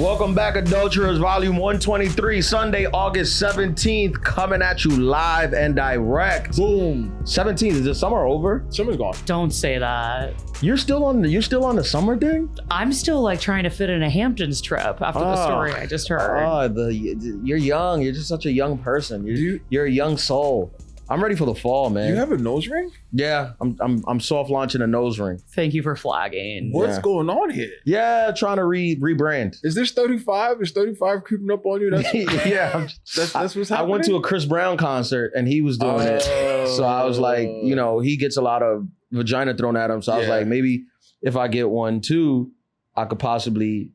Welcome back, Adulterers, Volume 123, Sunday, August 17th, coming at you live and direct. Boom. 17th, is the summer over? Summer's gone. Don't say that. You're still on the summer thing? I'm still like trying to fit in a Hamptons trip after the story I just heard. You're young. You're just such a young person. You're a young soul. I'm ready for the fall, man. You have a nose ring? Yeah, I'm soft launching a nose ring. Thank you for flagging. What's going on here? Yeah, trying to rebrand. Is this 35? Is 35 creeping up on you? That's yeah, that's what's happening. I went to a Chris Brown concert and he was doing it, so I was like, he gets a lot of vagina thrown at him, so I was like, maybe if I get one too, I could possibly,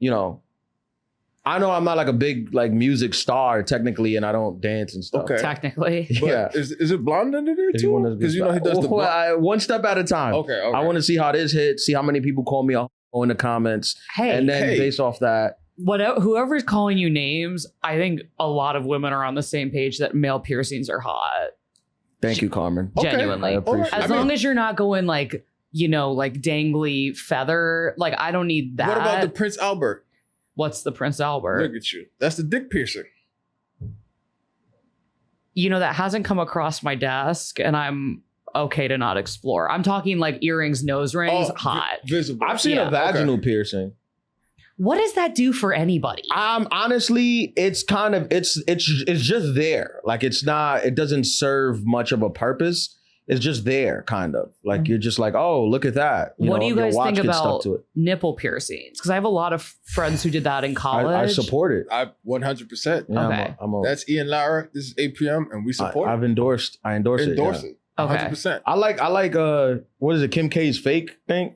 I know I'm not like a big like music star technically, and I don't dance and stuff. Okay. Technically. But yeah. Is it blonde under there too? Because he does the one step at a time. Okay. I want to see how this hits, see how many people call me in the comments. Hey. And then based off that. Whoever's calling you names, I think a lot of women are on the same page that male piercings are hot. Thank you, Carmen. Genuinely. I appreciate As long as you're not going like, like dangly feather, like I don't need that. What about the Prince Albert? What's the Prince Albert? Look at you. That's the dick piercing. That hasn't come across my desk, and I'm okay to not explore. I'm talking like earrings, nose rings, hot. Visible. I've seen a vaginal piercing. What does that do for anybody? Honestly, it's kind of it's just there. Like it doesn't serve much of a purpose. It's just there, kind of. Like you're just like, oh, look at that. What do you guys think about nipple piercings? Because I have a lot of friends who did that in college. I support it. I 100%. Yeah, okay. That's Ian Lara. This is 8 p.m. and we support it. I endorse it. Endorse it. 100%. I like what is it, Kim K's fake thing?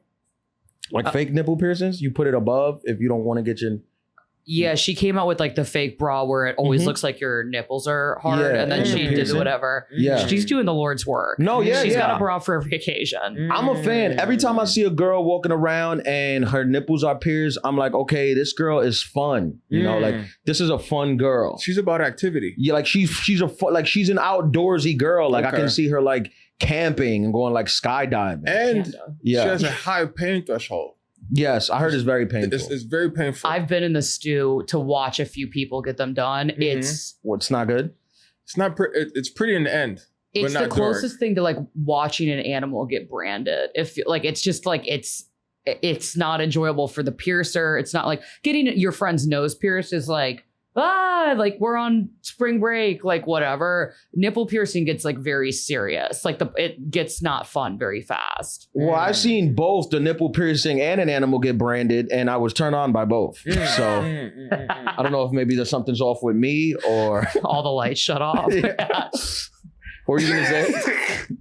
Like fake nipple piercings. You put it above if you don't want to get your... Yeah, she came out with like the fake bra where it always looks like your nipples are hard, and then she did whatever. Yeah, she's doing the Lord's work. She's got a bra for every occasion. I'm a fan. Every time I see a girl walking around and her nipples are pierced, I'm like, okay, this girl is fun. Like this is a fun girl. She's about activity. Yeah, like she's an outdoorsy girl. Like I can see her like camping and going like skydiving. And she has a high pain threshold. Yes, I heard it's very painful. It's very painful. I've been in the stew to watch a few people get them done. It's not good. It's not. It's pretty in the end. It's the closest thing to like watching an animal get branded. If like it's just like it's not enjoyable for the piercer. It's not like getting your friend's nose pierced is like like we're on spring break, like whatever. Nipple piercing gets like very serious. Like it gets not fun very fast. Well, I've seen both the nipple piercing and an animal get branded, and I was turned on by both. So I don't know if maybe there's something's off with me or all the lights shut off. What were you gonna say?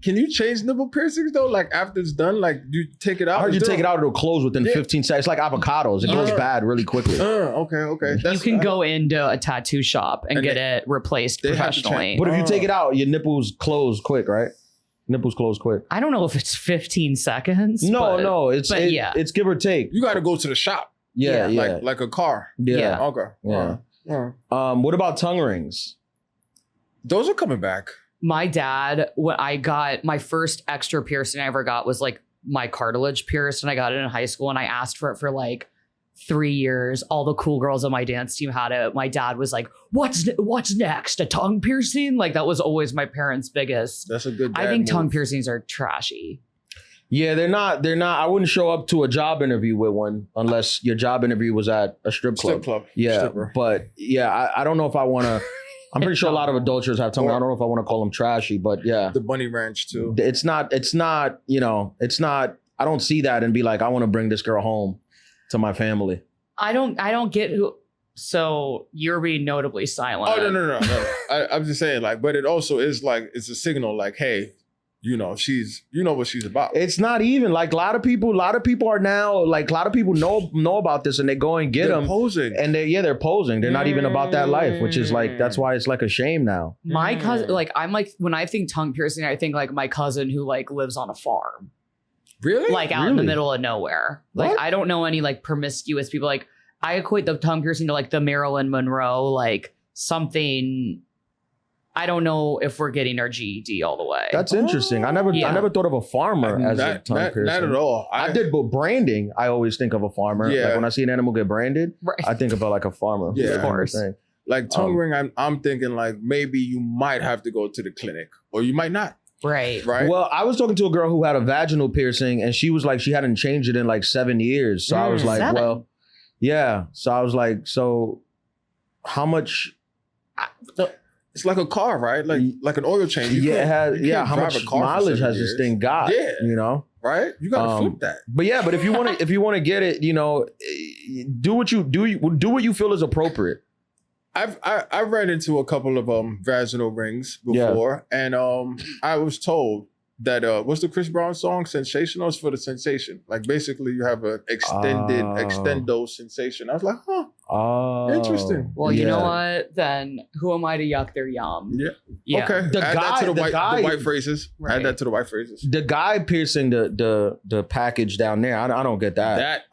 Can you change nipple piercings though? Like after it's done, like you take it out? I heard you take it out, it'll close within 15 seconds. It's like avocados. It goes bad really quickly. Okay. You can go into a tattoo shop and get it replaced professionally. But if you take it out, your nipples close quick, right? Nipples close quick. I don't know if it's 15 seconds. No, it's give or take. You got to go to the shop. Yeah. Like a car. Yeah. Okay. Yeah. What about tongue rings? Those are coming back. My dad, when I got my first extra piercing I ever got was like my cartilage pierced, and I got it in high school, and I asked for it for like 3 years. All the cool girls on my dance team had it. My dad was like, what's next? A tongue piercing? Like that was always my parents' biggest. That's a good dad I think move. tongue piercings are trashy. Yeah, they're not. I wouldn't show up to a job interview with one unless your job interview was at a strip club. Yeah, stripper. But yeah, I don't know if I want to. I'm pretty sure a lot of adulterers have tongue. I don't know if I want to call them trashy, but yeah. The bunny ranch too. It's not, I don't see that and be like, I want to bring this girl home to my family. I don't get who, so you're being notably silent. Oh, no. I'm just saying like, but it also is like, it's a signal like, hey, what she's about. It's not even like a lot of people are now like a lot of people know about this and they go and get them posing and they're posing. They're not even about that life, which is like, that's why it's like a shame now. My cousin, like I'm like, when I think tongue piercing, I think like my cousin who like lives on a farm. Really? Like out in the middle of nowhere. Like what? I don't know any like promiscuous people. Like I equate the tongue piercing to like the Marilyn Monroe, like something I don't know if we're getting our GED all the way. That's interesting. I never thought of a farmer as a tongue piercing. Not at all. I did, but branding, I always think of a farmer. Yeah. Like when I see an animal get branded, I think about like a farmer. Yeah, of course. Like tongue ring, I'm thinking like maybe you might have to go to the clinic or you might not. Right. Well, I was talking to a girl who had a vaginal piercing and she was like, she hadn't changed it in like 7 years. So I was like, 7? well, yeah. So I was like, so how much? It's like a car, right? Like an oil change. How much mileage has this thing got? Yeah. You know? Right? You gotta flip that. But if you want to get it, you know, do what you feel is appropriate. I've ran into a couple of vaginal rings before, and I was told that what's the Chris Brown song? Sensational is for the sensation. Like basically you have an extendo sensation. I was like, interesting. Well, you know what? Then who am I to yuck their yum? Yeah. Okay. Add that to the white phrases. Right. Add that to the white phrases. The guy piercing the package down there, I don't get that.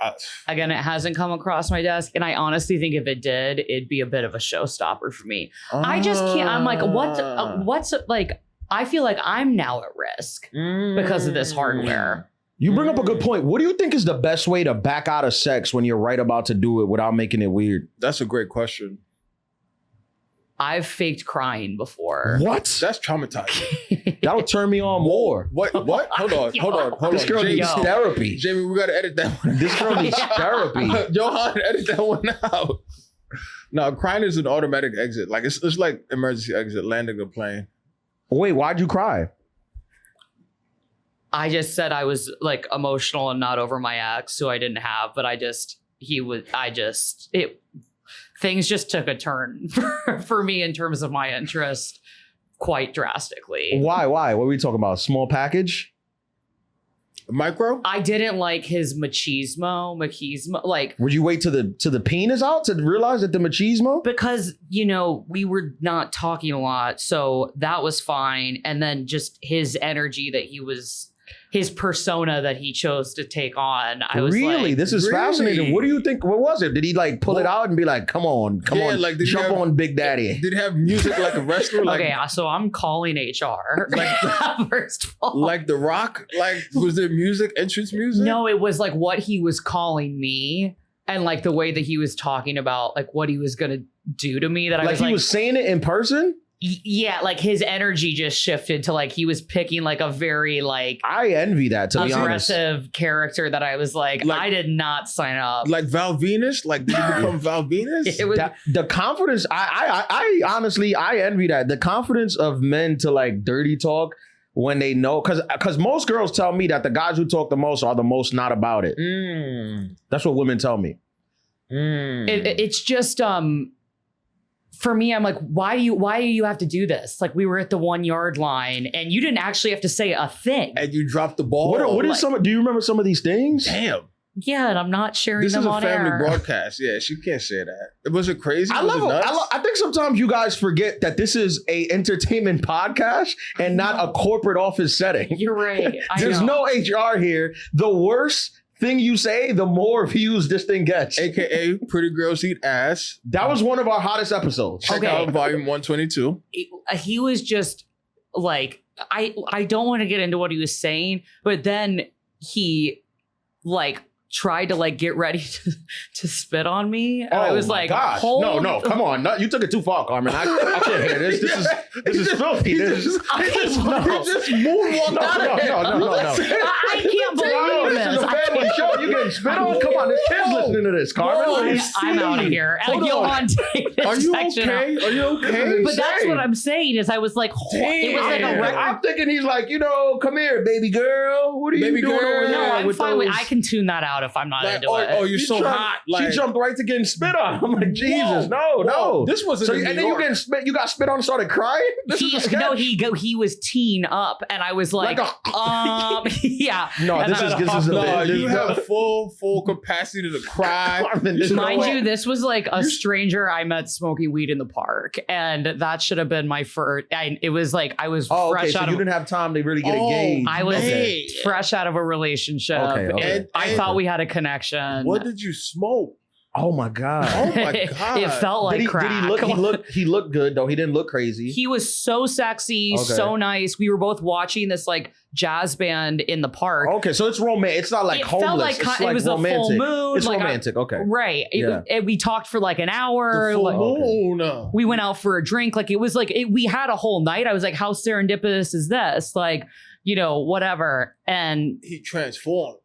Again, it hasn't come across my desk, and I honestly think if it did, it'd be a bit of a showstopper for me. I just can't. I'm like, what's like? I feel like I'm now at risk because of this hardware. You bring up a good point. What do you think is the best way to back out of sex when you're right about to do it without making it weird? That's a great question. I've faked crying before. What? That's traumatizing. That'll turn me on more. What? Hold on. This girl needs therapy. Jamie, we gotta edit that one. This girl needs therapy. Johan, edit that one out. No, crying is an automatic exit. Like it's like emergency exit, landing a plane. Wait, why'd you cry? I just said I was like emotional and not over my ex, who I didn't have, but things just took a turn for me in terms of my interest quite drastically. Why? What were we talking about? Small package? Micro? I didn't like his machismo. Like, would you wait to the penis out to realize that the machismo? Because, you know, we were not talking a lot, so that was fine. And then just his energy his persona that he chose to take on. I was really? Like, this is fascinating. What do you think? What was it? Did he like pull it out and be like, come on, like, jump on Big Daddy? Did he have music like a wrestler? Like, okay, so I'm calling HR. First of all. Like The Rock? Like, was there music, entrance music? No, it was like what he was calling me and like the way that he was talking about like what he was going to do to me. That I was like, he was saying it in person? Yeah, like his energy just shifted to like he was picking like a very like I envy that, to be honest, aggressive character that I was like I did not sign up. Like Val Venus? Like did you become Val Venus? It was the confidence. I honestly envy that. The confidence of men to like dirty talk when they know, because most girls tell me that the guys who talk the most are the most not about it. That's what women tell me. It's just for me, I'm like, why do you have to do this? Like, we were at the 1 yard line and you didn't actually have to say a thing. And you dropped the ball. What is do you remember some of these things? Damn. Yeah, and I'm not sharing them on air. This is a family broadcast. Yeah, she can't share that. Was it crazy? I think sometimes you guys forget that this is a entertainment podcast and not a corporate office setting. You're right. There's no HR here. The worse thing you say, the more views this thing gets. AKA Pretty Girls Eat Ass. That was one of our hottest episodes. Check out volume 122. He was just like, I don't want to get into what he was saying, but then he like tried to like get ready to spit on me. And I was like, gosh. No, come on. No, you took it too far, Carmen. I can't hear this. This is filthy. He just moonwalked out of here. No. I can't believe this is a family show. You getting spit on? Come on, there's kids listening to this, Carmen. I'm out of here. Are you okay? Are you okay? But that's what I'm saying is I was like, it was like a record. I'm thinking he's like, come here, baby girl. What are you doing over there? No, I'm fine. I can tune that out if I'm not into it. Oh, you're so hot. She jumped right to getting spit on. I'm like, Jesus, no. This wasn't in New then York. You got spit on and started crying? He was teeing up and I was like yeah. No, this is you have full capacity to cry. Mind you, this was like a stranger I met smoking weed in the park, and that should have been my first. It was like I was fresh out of. You didn't have time to really get engaged. I was fresh out of a relationship. Okay. I thought we had a connection. What did you smoke? Oh my god. Oh my god. It felt like crack. He looked good though. He didn't look crazy. He was so sexy, so nice. We were both watching this like jazz band in the park. Okay, so it's romantic. It's not like homeless. Felt like it was romantic. A full moon. It's like romantic. Okay, right. We talked for like an hour. The full moon. We went out for a drink. Like it was like we had a whole night. I was like, how serendipitous is this? Like, you know, whatever. And he transformed.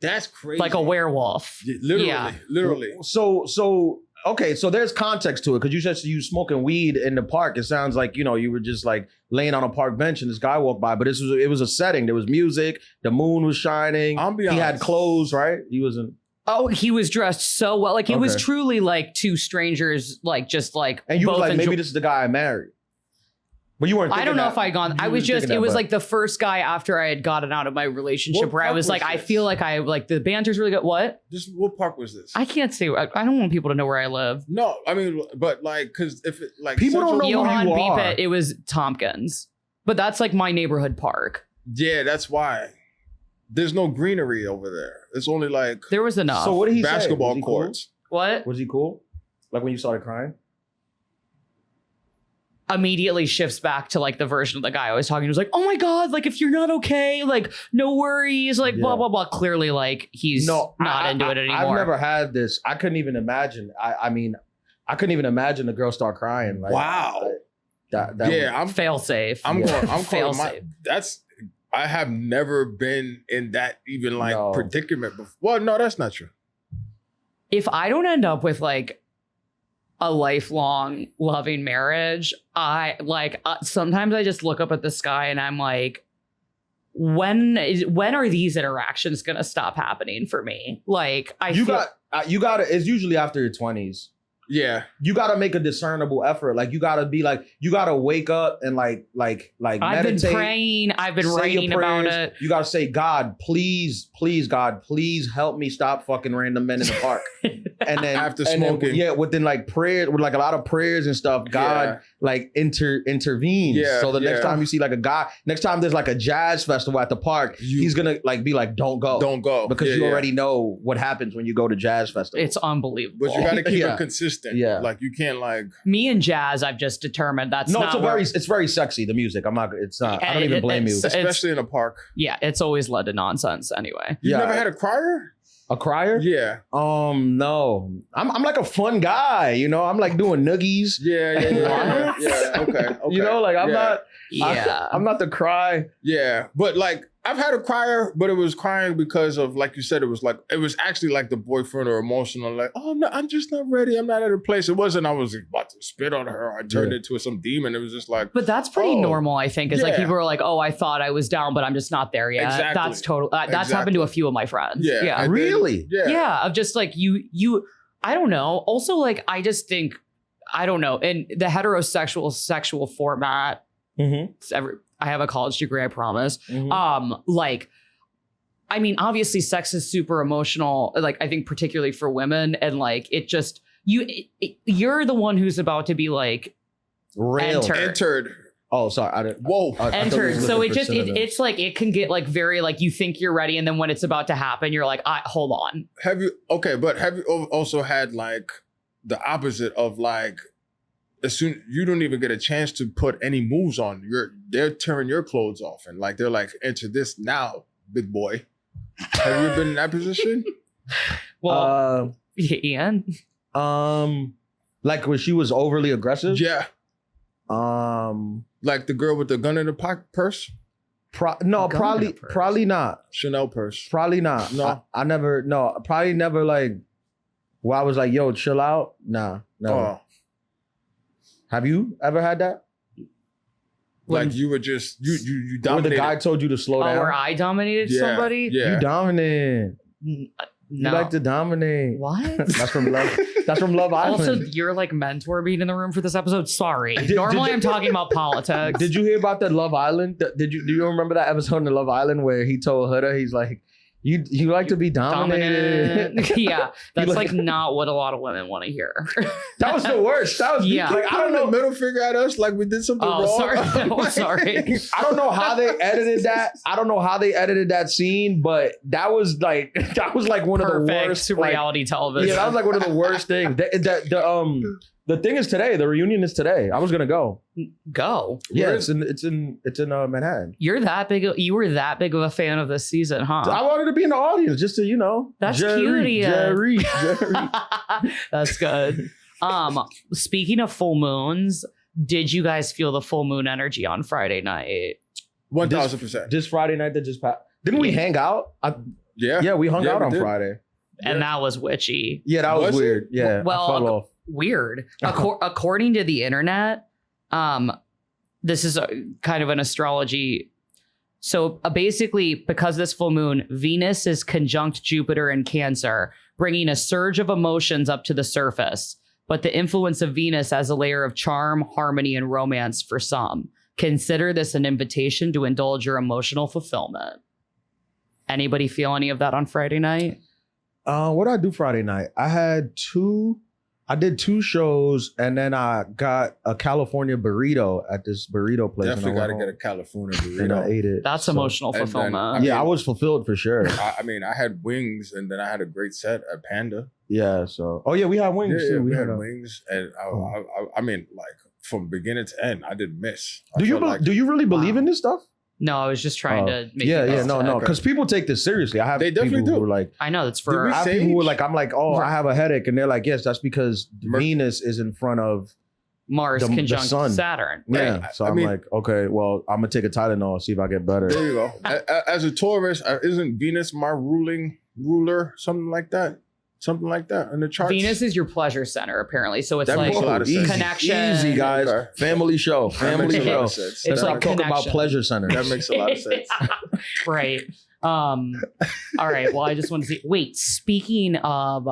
That's crazy. Like a werewolf. Literally. So okay, so there's context to it because you said you smoking weed in the park. It sounds like, you know, you were just like laying on a park bench and this guy walked by, but it was a setting. There was music. The moon was shining. He had clothes, right? He wasn't. Oh, he was dressed so well. Like it was truly like two strangers, like just like. And you were like, maybe this is the guy I married. But you weren't. I don't know if I'd gone. I was just. It was like the first guy after I had gotten out of my relationship where I was like, I feel like I like the banter's really good. What park was this? I can't say. I don't want people to know where I live. No, I mean, but like, because if it like people don't know Johann who you are. It was Tompkins, but that's like my neighborhood park. Yeah, that's why. There's no greenery over there. It's only like there was enough. So what did he say? Basketball courts. Cool? What was he cool? Like when you started crying. Immediately shifts back to like the version of the guy I was talking to. He was like, oh my God, like if you're not okay, like no worries, like blah, blah, blah. Clearly like he's not into it anymore. I've never had this. I couldn't even imagine. I mean, I couldn't even imagine the girl start crying. Like, wow. I'm fail safe. I'm fail safe. I have never been in that even like predicament before. Well, no, that's not true. If I don't end up with like a lifelong loving marriage, I like sometimes I just look up at the sky and I'm like, when are these interactions gonna stop happening for me? Like you gotta it's usually after your 20s. Yeah, you got to make a discernible effort. Like you got to be like, you got to wake up and like meditate. I've been praying. I've been writing about it. You got to say, God, please, God, please help me stop fucking random men in the park. And then after smoking, within like prayer, with like a lot of prayers and stuff, God like intervenes. Yeah, so the next time you see like a guy, next time there's like a jazz festival at the park, he's gonna like be like, don't go, because you already know what happens when you go to jazz festival. It's unbelievable. But you got to keep it consistent. Yeah, like you can't like me and jazz. I've just determined that's it's very sexy. The music. It's not. I don't even blame you, especially in a park. Yeah, it's always led to nonsense anyway. You never had a crier? A crier? Yeah. No. I'm like a fun guy. You know, I'm like doing noogies. Yeah. Okay. You know, like I'm not. Yeah. I'm not the cry. Yeah, but like I've had a crier, but it was crying because of, like you said, it was actually like the boyfriend or emotional, like, oh, I'm just not ready. I'm not at a place. It wasn't, I was about to spit on her. Or I turned into some demon. It was just like. But that's pretty normal, I think. Is like people are like, oh, I thought I was down, but I'm just not there yet. Exactly. That's total. That's happened to a few of my friends. Yeah. Really? Yeah. Of just like you, I don't know. Also, like, I just think, I don't know. In the heterosexual sexual format, I have a college degree, I promise. Like, I mean, obviously sex is super emotional, like I think particularly for women. And like, it just, you're the one who's about to be like entered. Oh, sorry. Entered. So it's like, it can get like very, like you think you're ready. And then when it's about to happen, you're like, hold on. Have you also had like the opposite of like, as soon you don't even get a chance to put any moves on, they're tearing your clothes off and like they're like, enter this now, big boy. Have you been in that position? Well, Ian. Like when she was overly aggressive. Yeah. Like the girl with the gun in the purse. Probably not. Chanel purse. Probably not. No, I never. No, probably never. Like, where I was like, yo, chill out. Nah, no. Oh. Have you ever had that? Like you were just you dominated. Where the guy told you to slow down. Where I dominated somebody? Yeah. You dominant. No. You like to dominate. What? That's from Love. That's from Love Island. Also, you're like mentor being in the room for this episode. Sorry. Normally I'm talking about politics. Did you hear about that Love Island? Do you remember that episode in Love Island where he told Huda, he's like, You like to be dominated. Yeah, that's like not what a lot of women want to hear. That was the worst. That was yeah. Like, I don't know, middle finger at us like we did something wrong. Sorry. No, sorry. I don't know how they edited that. I don't know how they edited that scene, but that was like one of the worst reality television. Yeah, that was like one of the worst things. The thing is today. The reunion is today. I was gonna go. Go. Yeah, it's in Manhattan. You were that big of a fan of this season, huh? I wanted to be in the audience just to, That's Jerry. Jerry. That's good. Speaking of full moons, did you guys feel the full moon energy on Friday night? 1000%. This Friday night that just passed. Didn't we hang out? Yeah, we hung out on Friday. And that was witchy. Yeah, that was weird. Yeah, well, I fell off. Weird. According to the internet, this is kind of an astrology. So basically, because this full moon, Venus is conjunct Jupiter in Cancer, bringing a surge of emotions up to the surface. But the influence of Venus as a layer of charm, harmony, and romance for some. Consider this an invitation to indulge your emotional fulfillment. Anybody feel any of that on Friday night? What did I do Friday night? I did 2 shows, and then I got a California burrito at this burrito place. Definitely got to get a California burrito. And I ate it. That's emotional fulfillment. Then, I was fulfilled for sure. I had wings, and then I had a great set at Panda. Yeah. So, we had wings too. We had wings, and I mean, like from beginning to end, I didn't miss. Do you really believe in this stuff? No, I was just trying to make no, because people take this seriously. I have they definitely people do. Who are like, I know it's for I have people who are like, I'm like, I have a headache, and they're like, yes, that's because Venus is in front of Mars conjunct sun. Saturn. Yeah, so I'm like, okay, well, I'm gonna take a Tylenol, see if I get better. There you go. As a Taurus, isn't Venus my ruler, something like that? Something like that in the charts. Venus is your pleasure center, apparently. So it's that like connection. Easy, guys. Okay. Family show. Family show. It's like talk about pleasure center. That makes a lot of sense. Right. All right. Well, I just want to see. Wait, speaking of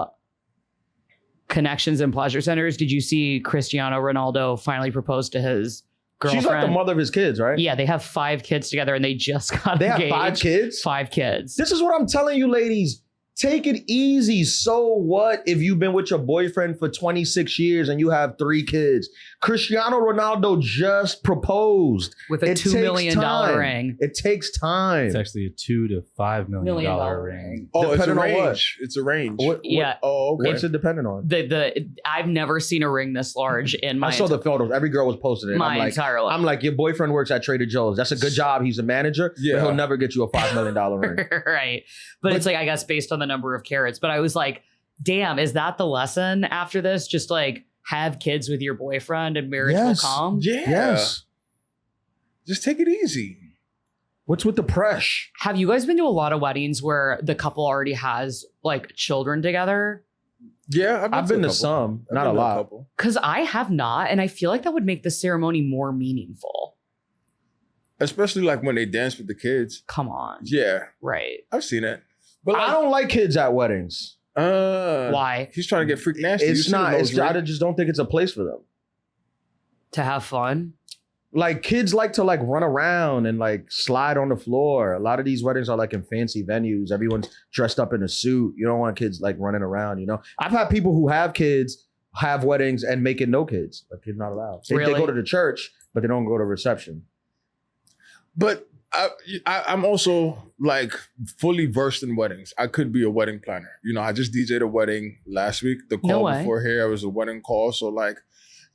connections and pleasure centers, did you see Cristiano Ronaldo finally proposed to his girlfriend? She's like the mother of his kids, right? Yeah, they have 5 kids together, and they just got engaged. They have 5 kids? 5 kids. This is what I'm telling you, ladies. Take it easy. So what if you've been with your boyfriend for 26 years and you have 3 kids? Cristiano Ronaldo just proposed with a $2 million ring. It takes time. It's actually a $2 to $5 million ring. Oh, depending it's a range. on what? It's a range. Yeah. Oh, okay. What's it dependent on? I've never seen a ring this large in my. I saw the photos. Every girl was posting it. My entire life. I'm like, your boyfriend works at Trader Joe's. That's a good job. He's a manager. But he'll never get you a $5 million ring. Right. But it's like, I guess based on the number of carats. But I was like, damn, is that the lesson after this? Just like have kids with your boyfriend and marriage will come? Yeah. Yes. Just take it easy. What's with the press? Have you guys been to a lot of weddings where the couple already has like children together? Yeah, I've been to some, not a lot. Because I have not. And I feel like that would make the ceremony more meaningful. Especially like when they dance with the kids. Come on. Yeah. Right. I've seen it. But I don't like kids at weddings. Why? He's trying to get freak nasty. It's not. I just don't think it's a place for them. To have fun? Like kids like to like run around and like slide on the floor. A lot of these weddings are like in fancy venues. Everyone's dressed up in a suit. You don't want kids like running around, you know? I've had people who have kids have weddings and make it no kids. Like kids not allowed. They go to the church, but they don't go to reception. But I'm also like fully versed in weddings. I could be a wedding planner. You know, I just DJ'd a wedding last week. The call before here, I was a wedding call. So like,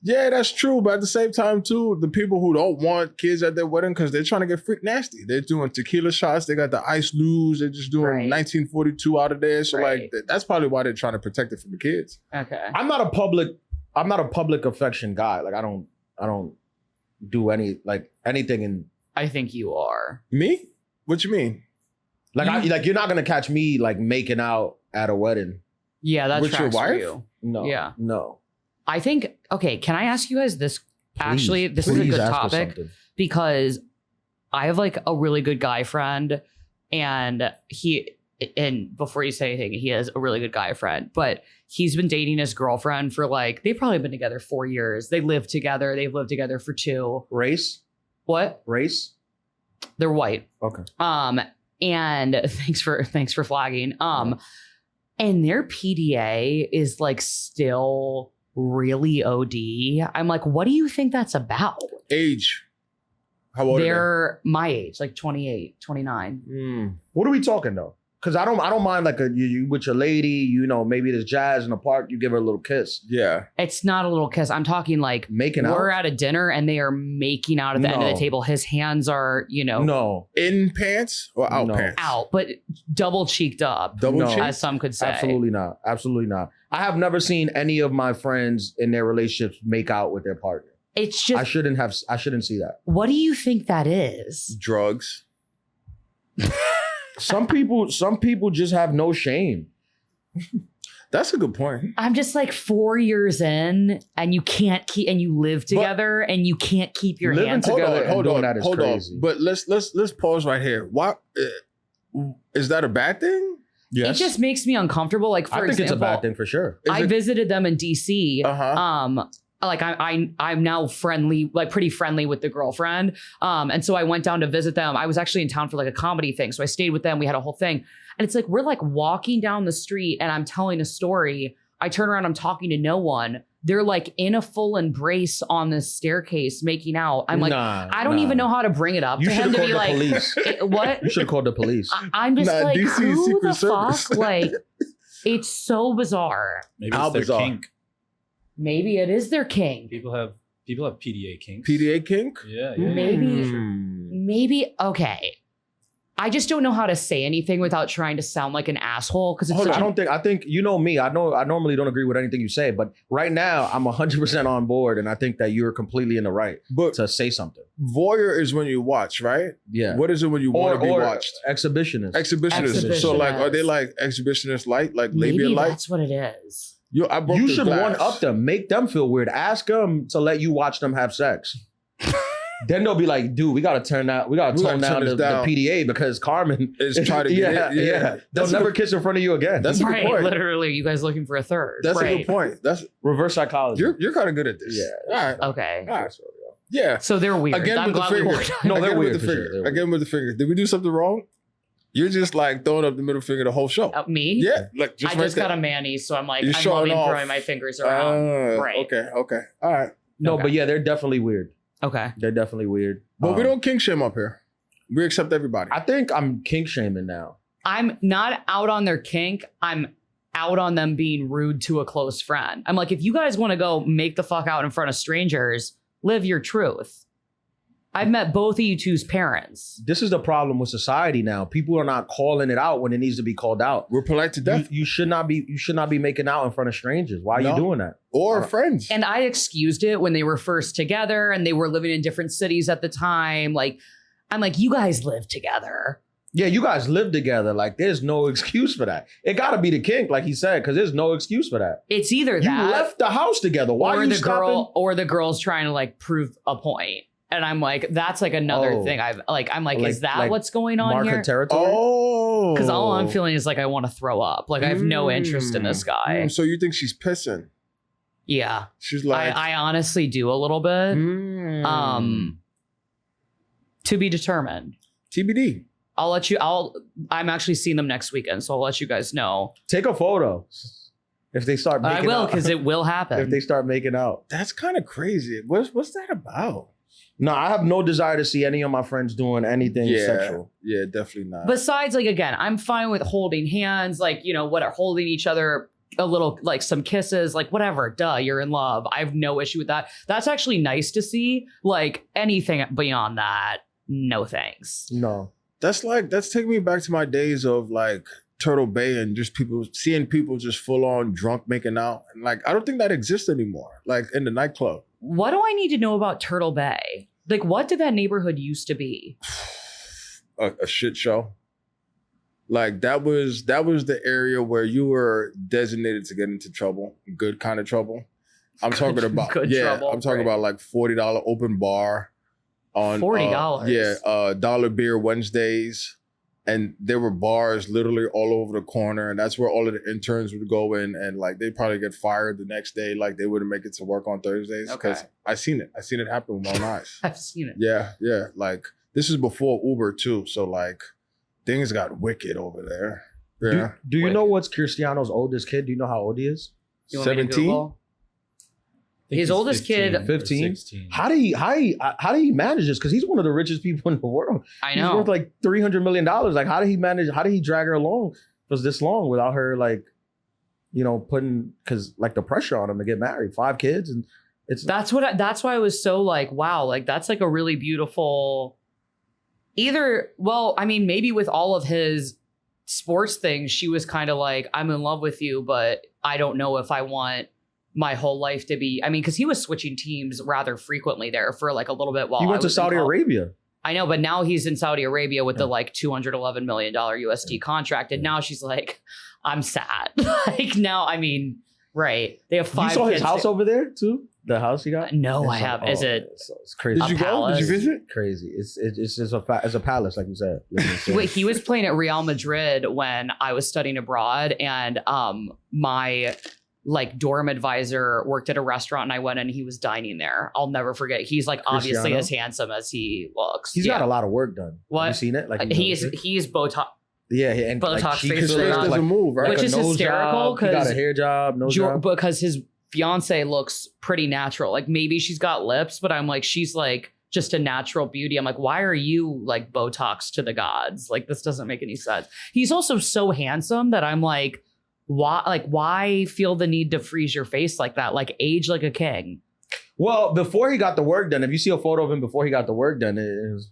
yeah, that's true. But at the same time, too, the people who don't want kids at their wedding because they're trying to get freak nasty. They're doing tequila shots. They got the ice lures. They're just doing 1942 out of there. So like, that's probably why they're trying to protect it from the kids. Okay. I'm not a public affection guy. Like I don't do anything in. I think you are. Me? What you mean? Like you're not gonna catch me like making out at a wedding. Yeah, that's with your wife. No. Yeah. No. I think. Okay. Can I ask you guys this? Actually, this is a good topic because I have like a really good guy friend, and before you say anything, he has a really good guy friend, but he's been dating his girlfriend for like they've probably been together 4 years. They live together. They've lived together for 2. Race? What? Race? They're white. Okay. And thanks for flagging. And their PDA is like still really OD. I'm like, what do you think that's about? Age. How old are They're my age, like 28, 29. What are we talking though? Because I don't mind like you with your lady, you know, maybe there's jazz in the park, you give her a little kiss. Yeah. It's not a little kiss. I'm talking like Making out? We're at a dinner and they are making out at the end of the table. His hands are, you know. No. In pants or out pants? Out, but double cheeked up. Double cheeked? As some could say. Absolutely not. Absolutely not. I have never seen any of my friends in their relationships make out with their partner. It's just. I shouldn't see that. What do you think that is? Drugs. Some people just have no shame. That's a good point. I'm just like 4 years in and you can't keep, and you live together and you can't keep your hands together. Hold on. Crazy. But let's pause right here. Why is that a bad thing? Yes. It just makes me uncomfortable. Like, for I think example, it's a bad thing for sure. I visited them in DC. Like I'm now friendly, like pretty friendly with the girlfriend. And so I went down to visit them. I was actually in town for like a comedy thing. So I stayed with them. We had a whole thing. And it's like, we're like walking down the street and I'm telling a story. I turn around, I'm talking to no one. They're like in a full embrace on this staircase making out. I'm like, I don't even know how to bring it up to him to be like, police. What? You should have called the police. I'm just like, DC who Secret the Service. fuck? Like, it's so bizarre. Maybe How it's their bizarre. kink. Maybe it is their king. People have PDA kinks. PDA kink? Yeah. Maybe, okay. I just don't know how to say anything without trying to sound like an asshole. Because I think, you know me, I normally don't agree with anything you say, but right now I'm 100% on board and I think that you're completely in the right to say something. Voyeur is when you watch, right? Yeah. What is it when you want to be watched? Exhibitionist. Exhibitionist. So like, are they like exhibitionist light? Like labia maybe light? That's what it is. You should one up them, make them feel weird. Ask them to let you watch them have sex. Then they'll be like, dude, we gotta tone down the PDA because Carmen is trying to get it. Yeah. They'll never kiss in front of you again. That's a good point. Literally, you guys looking for a third. That's a good point. That's reverse psychology. You're kind of good at this. Yeah. All right. Okay. All right. Yeah. So they're weird. Again with the finger. No, they're weird. Again with the finger. Did we do something wrong? You're just like throwing up the middle finger the whole show. Me? Yeah. Like I just got a Manny, so I'm like, I'm loving throwing my fingers around. Right. Okay. All right. No, but yeah, they're definitely weird. Okay. They're definitely weird. But we don't kink shame up here. We accept everybody. I think I'm kink shaming now. I'm not out on their kink. I'm out on them being rude to a close friend. I'm like, if you guys want to go make the fuck out in front of strangers, live your truth. I've met both of you two's parents. This is the problem with society now. People are not calling it out when it needs to be called out. We're polite to death. You should not be making out in front of strangers. Why are you doing that? Or friends. And I excused it when they were first together and they were living in different cities at the time. Like, I'm like, you guys live together. Yeah, you guys live together. Like, there's no excuse for that. It got to be the kink, like he said, because there's no excuse for that. It's either that you left the house together. Why are you stopping? Or the girl's trying to like prove a point. And I'm like, that's like another thing. I'm like, is that what's going on market here? Territory? Oh, because all I'm feeling is like I want to throw up. Like I have no interest in this guy. So you think she's pissing? Yeah, she's like, I honestly do a little bit. To be determined. TBD. I'll let you. I'm actually seeing them next weekend, so I'll let you guys know. Take a photo. If they start making out. I will, because it will happen. If they start making out. That's kind of crazy. What's that about? No, I have no desire to see any of my friends doing anything sexual. Yeah, definitely not. Besides, like, again, I'm fine with holding hands, like, you know, holding each other, a little, like some kisses, like whatever, duh, you're in love. I have no issue with that. That's actually nice to see. Like anything beyond that, no thanks. No. That's taking me back to my days of like Turtle Bay and just seeing people just full on drunk making out. And like, I don't think that exists anymore. Like in the nightclub. What do I need to know about Turtle Bay? Like, what did that neighborhood used to be? A shit show. Like that was the area where you were designated to get into trouble, good kind of trouble. I'm talking about trouble, I'm talking about like $40 open bar on $40. dollar beer Wednesdays. And there were bars literally all over the corner. And that's where all of the interns would go in. And like, they'd probably get fired the next day. Like they wouldn't make it to work on Thursdays. Because I seen it happen with my own eyes. I've seen it. Yeah. Like this is before Uber too. So like things got wicked over there. Yeah. Do you know what's Cristiano's oldest kid? Do you know how old he is? 17? His oldest 15, kid, 15. 16. How do he manage this? Because he's one of the richest people in the world. I know. He's worth like $300 million. Like, how did he manage? How did he drag her along for this long without her, like, you know, putting the pressure on him to get married, 5 kids, and that's why I was so like, wow, like that's like a really beautiful. Maybe with all of his sports things, she was kind of like, I'm in love with you, but I don't know if I want my whole life to be, because he was switching teams rather frequently there for like a little bit while he went to Saudi Arabia. I know, but now he's in Saudi Arabia with the like $211 million USD contract. And now she's like, I'm sad. Like now, right. They have 5 kids. You saw his house over there too? The house he got? No, I have. Is it? It's crazy. Did you go? Did you visit? Crazy. It's just a palace, like you said. Wait, he was playing at Real Madrid when I was studying abroad, and my like dorm advisor worked at a restaurant, and I went in and he was dining there. I'll never forget. He's like obviously as handsome as he looks. He's got a lot of work done. What? Have you seen it? Like he's Botox. Yeah, and Botox like, face does a move, right? Which is hysterical because he got a hair job, job. Because his fiance looks pretty natural. Like maybe she's got lips, but I'm like, she's like just a natural beauty. I'm like, why are you like Botox to the gods? Like this doesn't make any sense. He's also so handsome that I'm like, why feel the need to freeze your face like that? Like age like a king. Well, before he got the work done, if you see a photo of him before he got the work done, it was.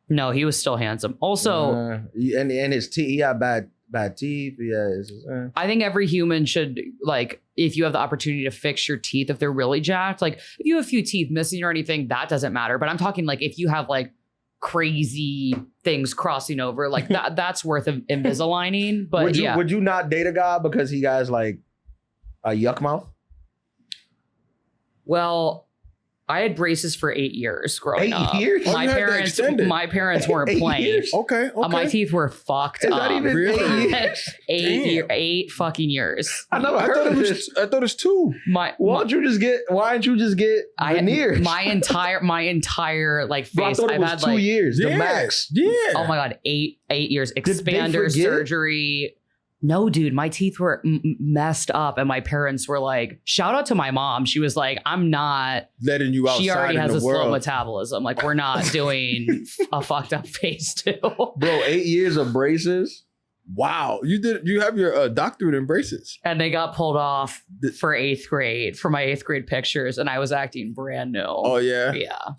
No, he was still handsome. Also, and his teeth, he had bad teeth. Yeah, I think every human should, like, if you have the opportunity to fix your teeth, if they're really jacked, like if you have a few teeth missing or anything, that doesn't matter. But I'm talking like if you have like crazy things crossing over, like that's worth of Invisaligning. But would you not date a guy because he has like a yuck mouth? Well, I had braces for 8 years growing up. 8 years? My parents weren't playing. Years? Okay. My teeth were fucked up. Not even Really? 8 fucking years. I never heard of this. I thought it's 2. Why didn't you just get veneers? My entire like face. Bro, I thought it was had 2 years, the max. Yeah. Oh my God, 8 years. Expander surgery. No, dude, my teeth were messed up, and my parents were like, shout out to my mom. She was like, I'm not letting you outside. She already has a slow metabolism. Like, we're not doing a fucked up face too. Bro, 8 years of braces. Wow, you have your doctorate in braces, and they got pulled off for 8th grade for my 8th grade pictures, and I was acting brand new. Oh yeah,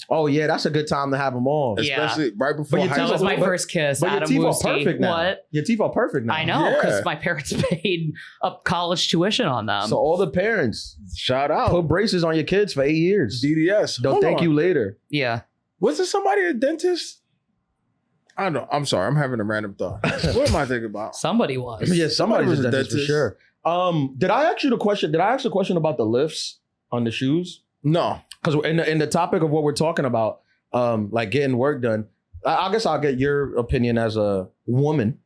oh yeah. That's a good time to have them on, especially right before high school. That was my first kiss. But Adam your teeth Woosty. are perfect now. What? Your teeth are perfect now. I know because my parents paid up college tuition on them. So all the parents, shout out, put braces on your kids for 8 years. DDS. They'll thank you later. Yeah. Wasn't somebody a dentist? I don't know. I'm sorry. I'm having a random thought. What am I thinking about? Somebody was. Yeah, somebody was a dentist for sure. Did I ask you the question? Did I ask the question about the lifts on the shoes? No. Because in the topic of what we're talking about, like getting work done, I guess I'll get your opinion as a woman.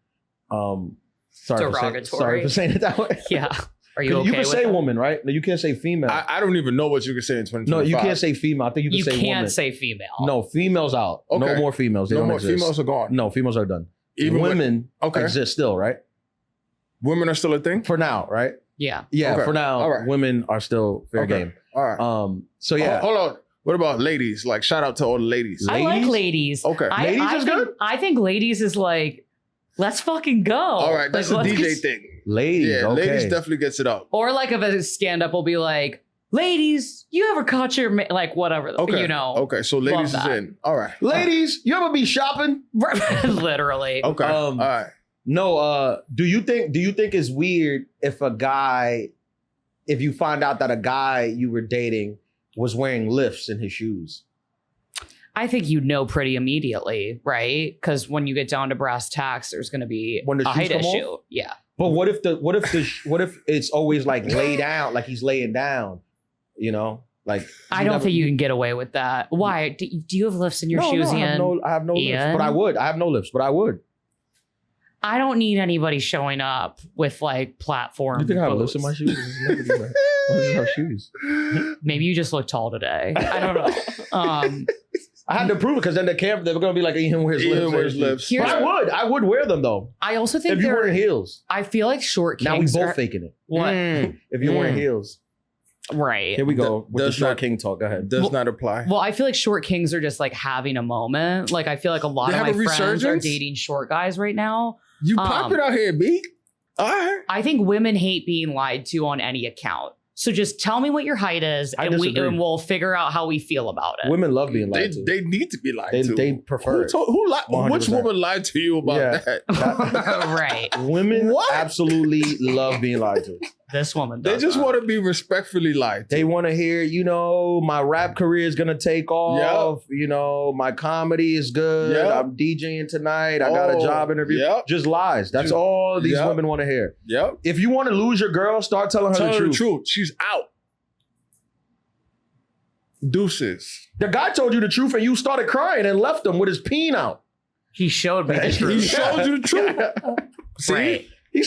Sorry for saying it that way. Yeah. Are you okay? You can say woman, right? No, you can't say female. I don't even know what you can say in 2025. No, you can't say female. I think you can say woman. You can't say female. No, females out. Okay. No more females. They no don't more exist. females are gone. No, females are done. Even women exist still, right? Women are still a thing? For now, right? Yeah. Yeah, okay. For now, all right. Women are still fair game. All right. So yeah. Hold on. What about ladies? Like, shout out to all the ladies. I like ladies. Okay. Ladies is good? I think ladies is like, let's fucking go. All right. That's like, a DJ thing. Ladies, yeah, okay. Ladies definitely gets it up. Or like if a stand-up will be like, ladies, you ever caught your, like whatever, okay. you know. Okay, so ladies is in. All right. Ladies, you ever be shopping? Literally. Okay, all right. No, do you think it's weird if you find out that a guy you were dating was wearing lifts in his shoes? I think you'd know pretty immediately, right? Because when you get down to brass tacks, there's going to be a height issue. Yeah. But what if it's always like lay down, like he's laying down, you know? Like I don't think you can get away with that. Why? Do you have lifts in your shoes, Ian? I have no lifts, but I would. I have no lifts, but I would. I don't need anybody showing up with like platform. You think I have lifts in my shoes? What is our shoes? Maybe you just look tall today. I don't know. I had to prove it because then they were going to be like, Ian wears lips. But I would wear them though. I also think if you're wearing heels. I feel like short Now kings we both faking it. What? If you're wearing heels. Right. Here we go with the short king talk. Go ahead. Does not apply. Well, I feel like short kings are just like having a moment. Like I feel like a lot of my friends are dating short guys right now. You pop it out here, B. All right. I think women hate being lied to on any account. So just tell me what your height is, and we'll figure out how we feel about it. Women love being lied to. They need to be lied to. They prefer it. Which woman lied to you about that? Right. Women absolutely love being lied to. This woman does. They just want to be respectfully lied to. They want to hear, my rap career is going to take off. Yep. My comedy is good. Yep. I'm DJing tonight. I got a job interview. Yep. Just lies. That's all these women want to hear. Yep. If you want to lose your girl, start telling her the truth. She's out. Deuces. The guy told you the truth and you started crying and left him with his peen out. He showed me the truth. He showed you the truth. See? Right. He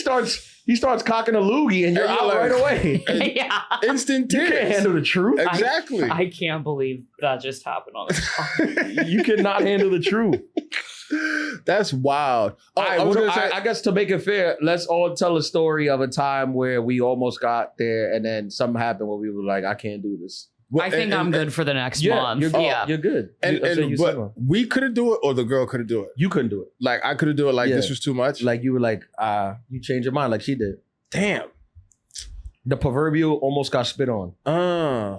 starts cocking a loogie and you're out right away. Yeah. Instant tears. You can't handle the truth. Exactly. I can't believe that just happened on this podcast. You cannot handle the truth. That's wild. I guess to make it fair, let's all tell a story of a time where we almost got there and then something happened where we were like, I can't do this. Well, I think I'm good for the next month. You're good. But we couldn't do it or the girl couldn't do it. You couldn't do it. Like I couldn't do it this was too much. Like you were like, you changed your mind like she did. Damn. The proverbial almost got spit on. I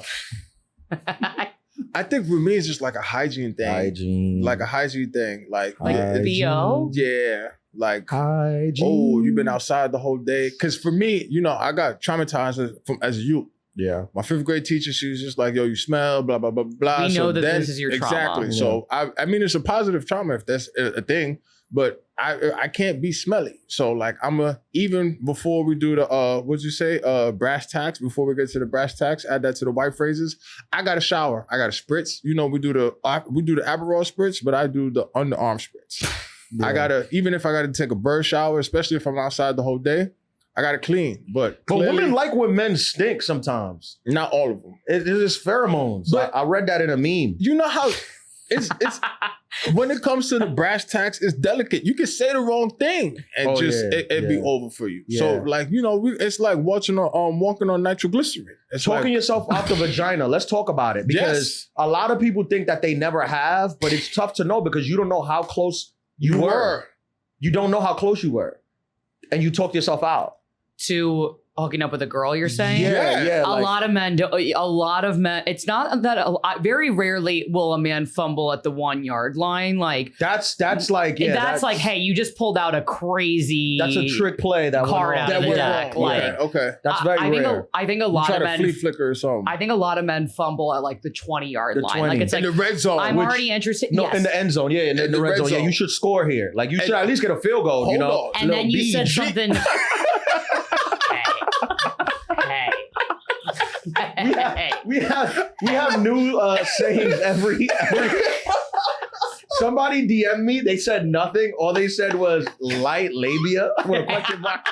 think for me it's just like a hygiene thing. Like a hygiene thing. Like BO? Yeah. Like hygiene. You've been outside the whole day. Cause for me, I got traumatized as a youth. Yeah. My 5th grade teacher, she was just like, yo, you smell, blah, blah, blah, blah. We know that this is your trauma. Exactly. Yeah. So, I mean, it's a positive trauma if that's a thing, but I can't be smelly. So, like, even before we do the, what'd you say? Brass tacks, before we get to the brass tacks, add that to the white phrases. I got to shower. I got to spritz. We do the Aperol spritz, but I do the underarm spritz. Yeah. Even if I got to take a bird shower, especially if I'm outside the whole day, I gotta clean, but women like when men stink sometimes. Not all of them. It is pheromones. But I read that in a meme. You know how it's when it comes to the brass tacks, it's delicate. You can say the wrong thing and it'd be over for you. Yeah. So like it's like walking on nitroglycerin. It's talking yourself out the vagina. Let's talk about it because a lot of people think that they never have, but it's tough to know because you don't know how close you were. You don't know how close you were, and you talk yourself out. To hooking up with a girl, you're saying? Yeah. A lot of men, it's not that, very rarely will a man fumble at the 1 yard line. Like that's like, that's like, hey, you just pulled out a crazy. That's a trick play that card out of the deck. Like, okay. That's very rare. I think a lot of men. Flea flicker or something. I think a lot of men fumble at like the 20-yard line. 20. Like it's like in the red zone. I'm already interested. No, in the end zone. Yeah, in the red zone. Yeah, you should score here. Like you should at least get a field goal. Hold on. And then you said something. We have new sayings every somebody DM'd me, they said nothing. All they said was light labia with a question mark.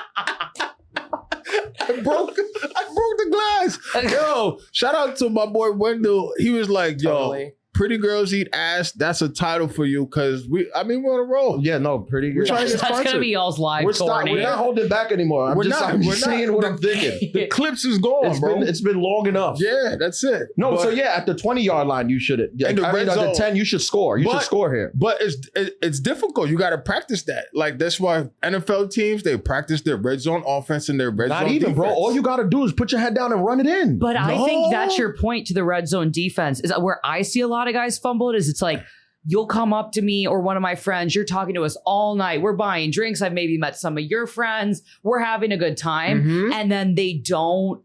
I broke the glass. Yo, shout out to my boy Wendell. He was like, yo, Pretty Girls Eat Ass. That's a title for you because we're on a roll. Yeah, no, Pretty Girls. That's gonna be y'all's live. We're not holding back anymore. I'm just saying what I'm thinking. The clips is gone, bro. It's been long enough. Yeah, that's it. No, so at the 20-yard line, you should. At the 10, you should score. You should score here. But it's difficult. You got to practice that. Like that's why NFL teams they practice their red zone offense and their red zone defense. Bro. All you got to do is put your head down and run it in. But I think that's your point to the red zone defense. Is where I see a lot of guys fumble it. It's like you'll come up to me or one of my friends, you're talking to us all night, we're buying drinks, I've maybe met some of your friends, we're having a good time, and then they don't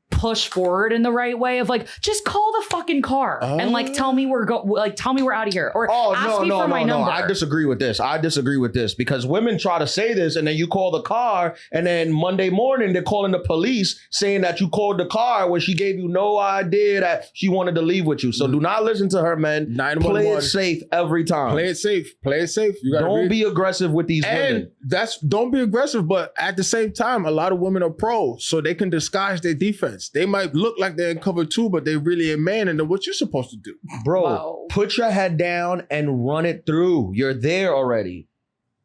push forward in the right way of like, just call the fucking car and like tell me we're out of here or ask me for my number. I disagree with this because women try to say this and then you call the car and then Monday morning they're calling the police saying that you called the car when she gave you no idea that she wanted to leave with you. So do not listen to her, man. Play it safe every time. Play it safe. You gotta don't be aggressive with these women. Don't be aggressive, but at the same time, a lot of women are pros, so they can disguise their defense. They might look like they're in cover 2, but they really a man, and then what you supposed to do? Bro, put your head down and run it through. You're there already.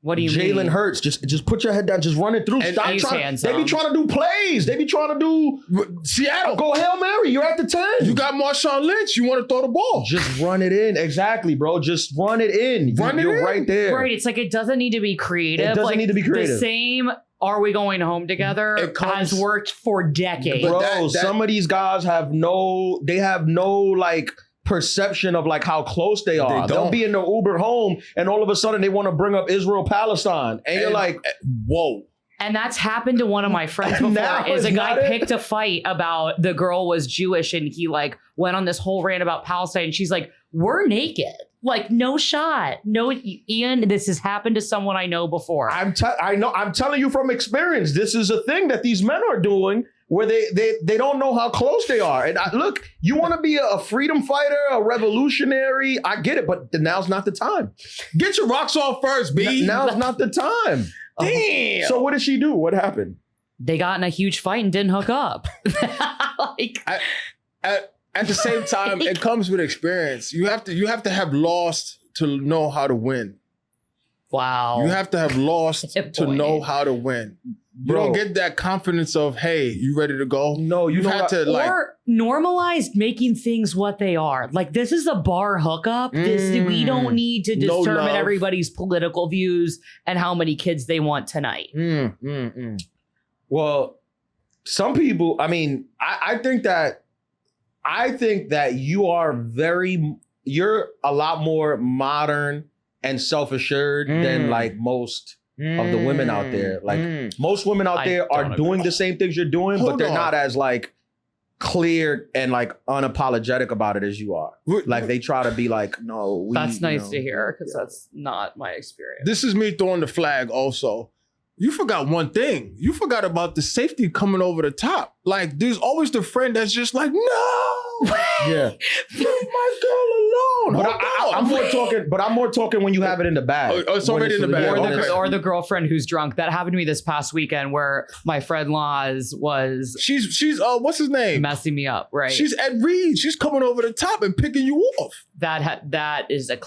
What do you mean? Jalen Hurts, just put your head down, just run it through. And Stop trying. They be trying to do plays. They be trying to do Seattle. Go Hail Mary. You're at the 10. You got Marshawn Lynch. You want to throw the ball. Just run it in. Exactly, bro. Just run it in. You're right there. Right. It's like it doesn't need to be creative. It doesn't need to be creative. The same "Are we going home together?" has worked for decades. Bro, some of these guys have no like perception of like how close they are. They'll be in the Uber home and all of a sudden they want to bring up Israel-Palestine. And you're like, whoa. And that's happened to one of my friends before. Is a guy picked a fight about the girl was Jewish and he like went on this whole rant about Palestine. And she's like, we're naked. Like, no shot. No, Ian, this has happened to someone I know before. I'm telling you from experience, this is a thing that these men are doing where they don't know how close they are. And look, you want to be a freedom fighter, a revolutionary, I get it, but now's not the time. Get your rocks off first, B. Now's not the time. Damn. So what did she do? What happened? They got in a huge fight and didn't hook up. At the same time, it comes with experience. You have to have lost to know how to win. Wow. You have to have lost to know how to win. You don't get that confidence of, hey, you ready to go? No, you have to like or normalized making things what they are. Like, this is a bar hookup. We don't need to determine everybody's political views and how many kids they want tonight. Well, some people, I mean, I think that you're a lot more modern and self-assured than like most of the women out there. Like most women out there are doing the same things you're doing, but they're not as like clear and like unapologetic about it as you are. Like they try to be like, no. That's nice to hear because that's not my experience. This is me throwing the flag also. You forgot one thing. You forgot about the safety coming over the top. Like, there's always the friend that's just like, no. Yeah. Leave my girl alone. But I'm more talking when you have it in the bag. Oh, it's already in the bag. Or the girlfriend who's drunk. That happened to me this past weekend where my friend Laz was... She's what's his name? Messing me up, right? She's Ed Reed. She's coming over the top and picking you off. That is a...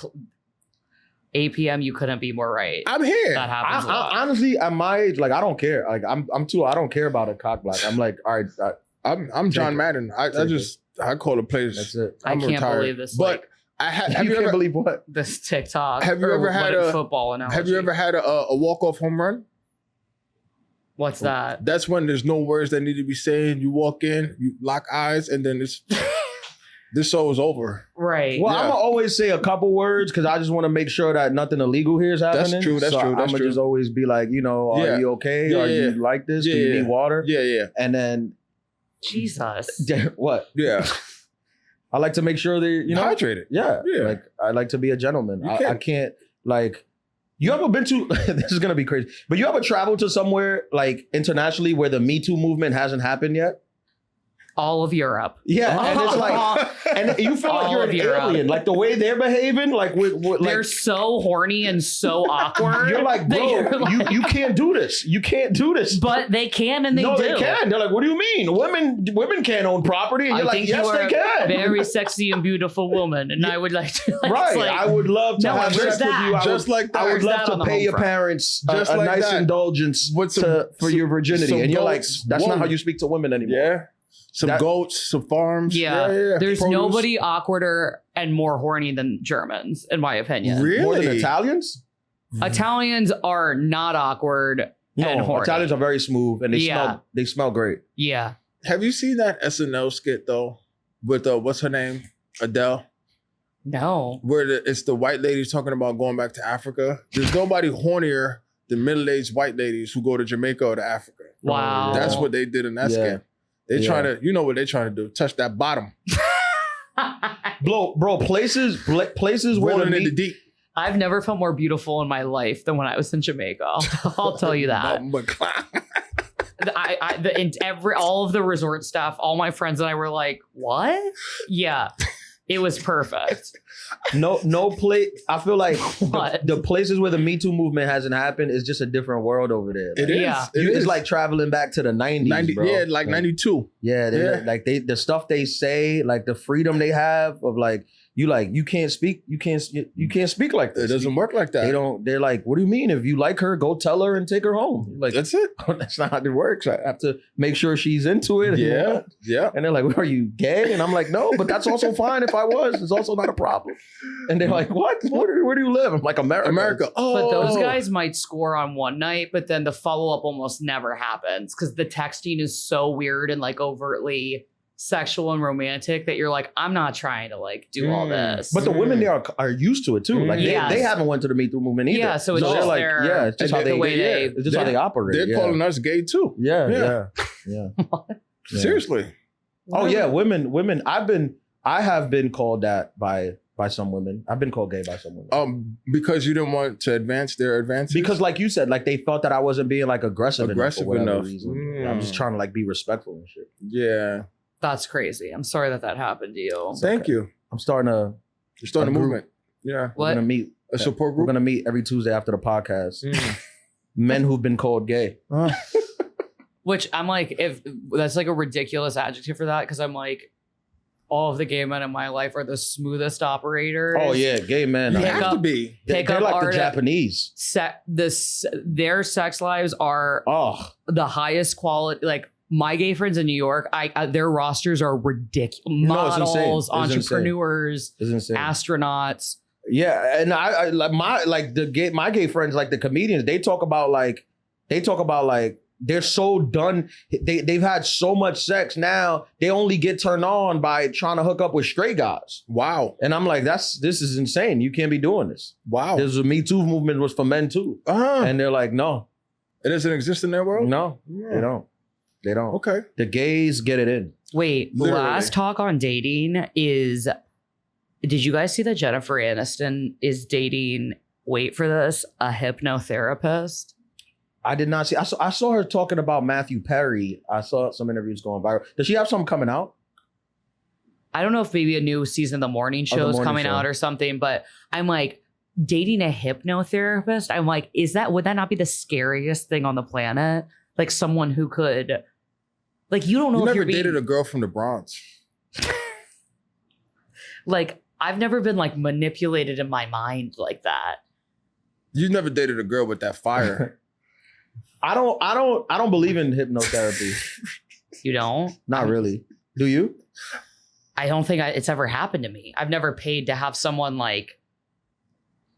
APM, you couldn't be more right. I'm here. That happens a lot. Honestly, at my age, like I don't care. Like I don't care about a cock block. I'm like, all right, I'm John Madden. I call the plays. That's it. I can't believe this. But have you ever believe what? This TikTok? Have you ever had a football analogy? Have you ever had a walk-off home run? What's that? That's when there's no words that need to be said. You walk in, you lock eyes, and then it's this show is over. Right. Well, I'm gonna always say a couple words because I just want to make sure that nothing illegal here is happening. That's true. That's true. I'm gonna just always be like, are you okay? Are you like this? Do you need water? Yeah. And then, Jesus. What? Yeah. I like to make sure they're hydrated. Yeah. Like I like to be a gentleman. I can't like. You ever been to? This is gonna be crazy. But you ever traveled to somewhere like internationally where the Me Too movement hasn't happened yet? All of Europe. Yeah, and it's like, and you feel like you're an alien. Like the way they're behaving, like they're so horny and so awkward. You're like, bro, you can't do this. You can't do this. But they can, and they do. No, they can. They're like, what do you mean? Women can't own property. And you're like, yes, they can. Very sexy and beautiful woman, and I would like to. I would love to have sex with you. Just like that. I would love to pay your parents a nice indulgence for your virginity, and you're like, that's not how you speak to women anymore. Yeah. Some goats, some farms. Yeah. There's nobody awkwarder and more horny than Germans, in my opinion. Really? More than Italians? Italians are not awkward and horny. Italians are very smooth and they smell great. Yeah. Have you seen that SNL skit though? With what's her name? Adele? No. Where it's the white ladies talking about going back to Africa. There's nobody hornier than middle-aged white ladies who go to Jamaica or to Africa. Wow. That's what they did in that skit. They trying to, what they trying to do? Touch that bottom. Bro, places where rolling in the deep. I've never felt more beautiful in my life than when I was in Jamaica. I'll tell you that. All of the resort staff, all my friends and I were like, what? Yeah. It was perfect. No place. I feel like What? the places where the Me Too movement hasn't happened is just a different world over there. It is. Yeah. It's like traveling back to the 90s, bro. Yeah, like 92. Yeah, Yeah. like the stuff they say, like the freedom they have of like you can't speak speak like this. It doesn't work like that. They're like, what do you mean? If you like her, go tell her and take her home. Like That's it. that's not how it works. I have to make sure she's into it. Yeah. Yeah. And they're like, are you gay? And I'm like, no, but that's also fine if I was. It's also not a problem. And they're like, what? Where do you live? I'm like, America. Oh. But those guys might score on one night, but then the follow-up almost never happens because the texting is so weird and like overtly sexual and romantic that you're like, I'm not trying to like do all this. But the women there are used to it too. Like Yes. they haven't went to the Me Too movement either. Yeah, so it's just like, their- yeah, it's just how the way they- it's just how they operate. They're calling us gay too. Yeah. Seriously. Oh yeah, women. I have been called that by some women. I've been called gay by some women. Because you didn't want to advance their advances? Because like you said, like they thought that I wasn't being like aggressive enough for whatever enough. reason. I'm just trying to like be respectful and shit. Yeah. That's crazy. I'm sorry that happened to you. Thank you. I'm starting to. You're starting a group. movement. Yeah. We're What? gonna meet A support We're group? gonna meet every Tuesday after the podcast. Men who've been called gay. Which I'm like, if that's like a ridiculous adjective for that, because I'm like, all of the gay men in my life are the smoothest operators. Oh yeah, gay men. You Pick have up- to be. They're Pick up like the art- Japanese. Their sex lives are Oh, the highest quality. Like my gay friends in New York, their rosters are ridiculous. No, it's insane. Models, It's insane. entrepreneurs, it's insane. astronauts. Yeah, and I like my gay friends, like the comedians, they talk about like they're so done. They've had so much sex now. They only get turned on by trying to hook up with straight guys. Wow. And I'm like, this is insane. You can't be doing this. Wow. There's a Me Too movement was for men too, Uh-huh. and they're like, no, It doesn't exist in their world? no, they don't. They don't. Okay. The gays get it in. Wait, Literally. last talk on dating is, did you guys see that Jennifer Aniston is dating, wait for this, a hypnotherapist? I did not see. I saw her talking about Matthew Perry. I saw some interviews going viral. Does she have something coming out? I don't know if maybe a new season of the morning show is Morning coming Show. out or something, but I'm like, dating a hypnotherapist? I'm like, would that not be the scariest thing on the planet? Like someone who could, like, you don't know You if never you're being, dated a girl from the Bronx. like, I've never been like manipulated in my mind like that. You never dated a girl with that fire. I don't believe in hypnotherapy. You don't? Not really. Do you? I don't think it's ever happened to me. I've never paid to have someone like,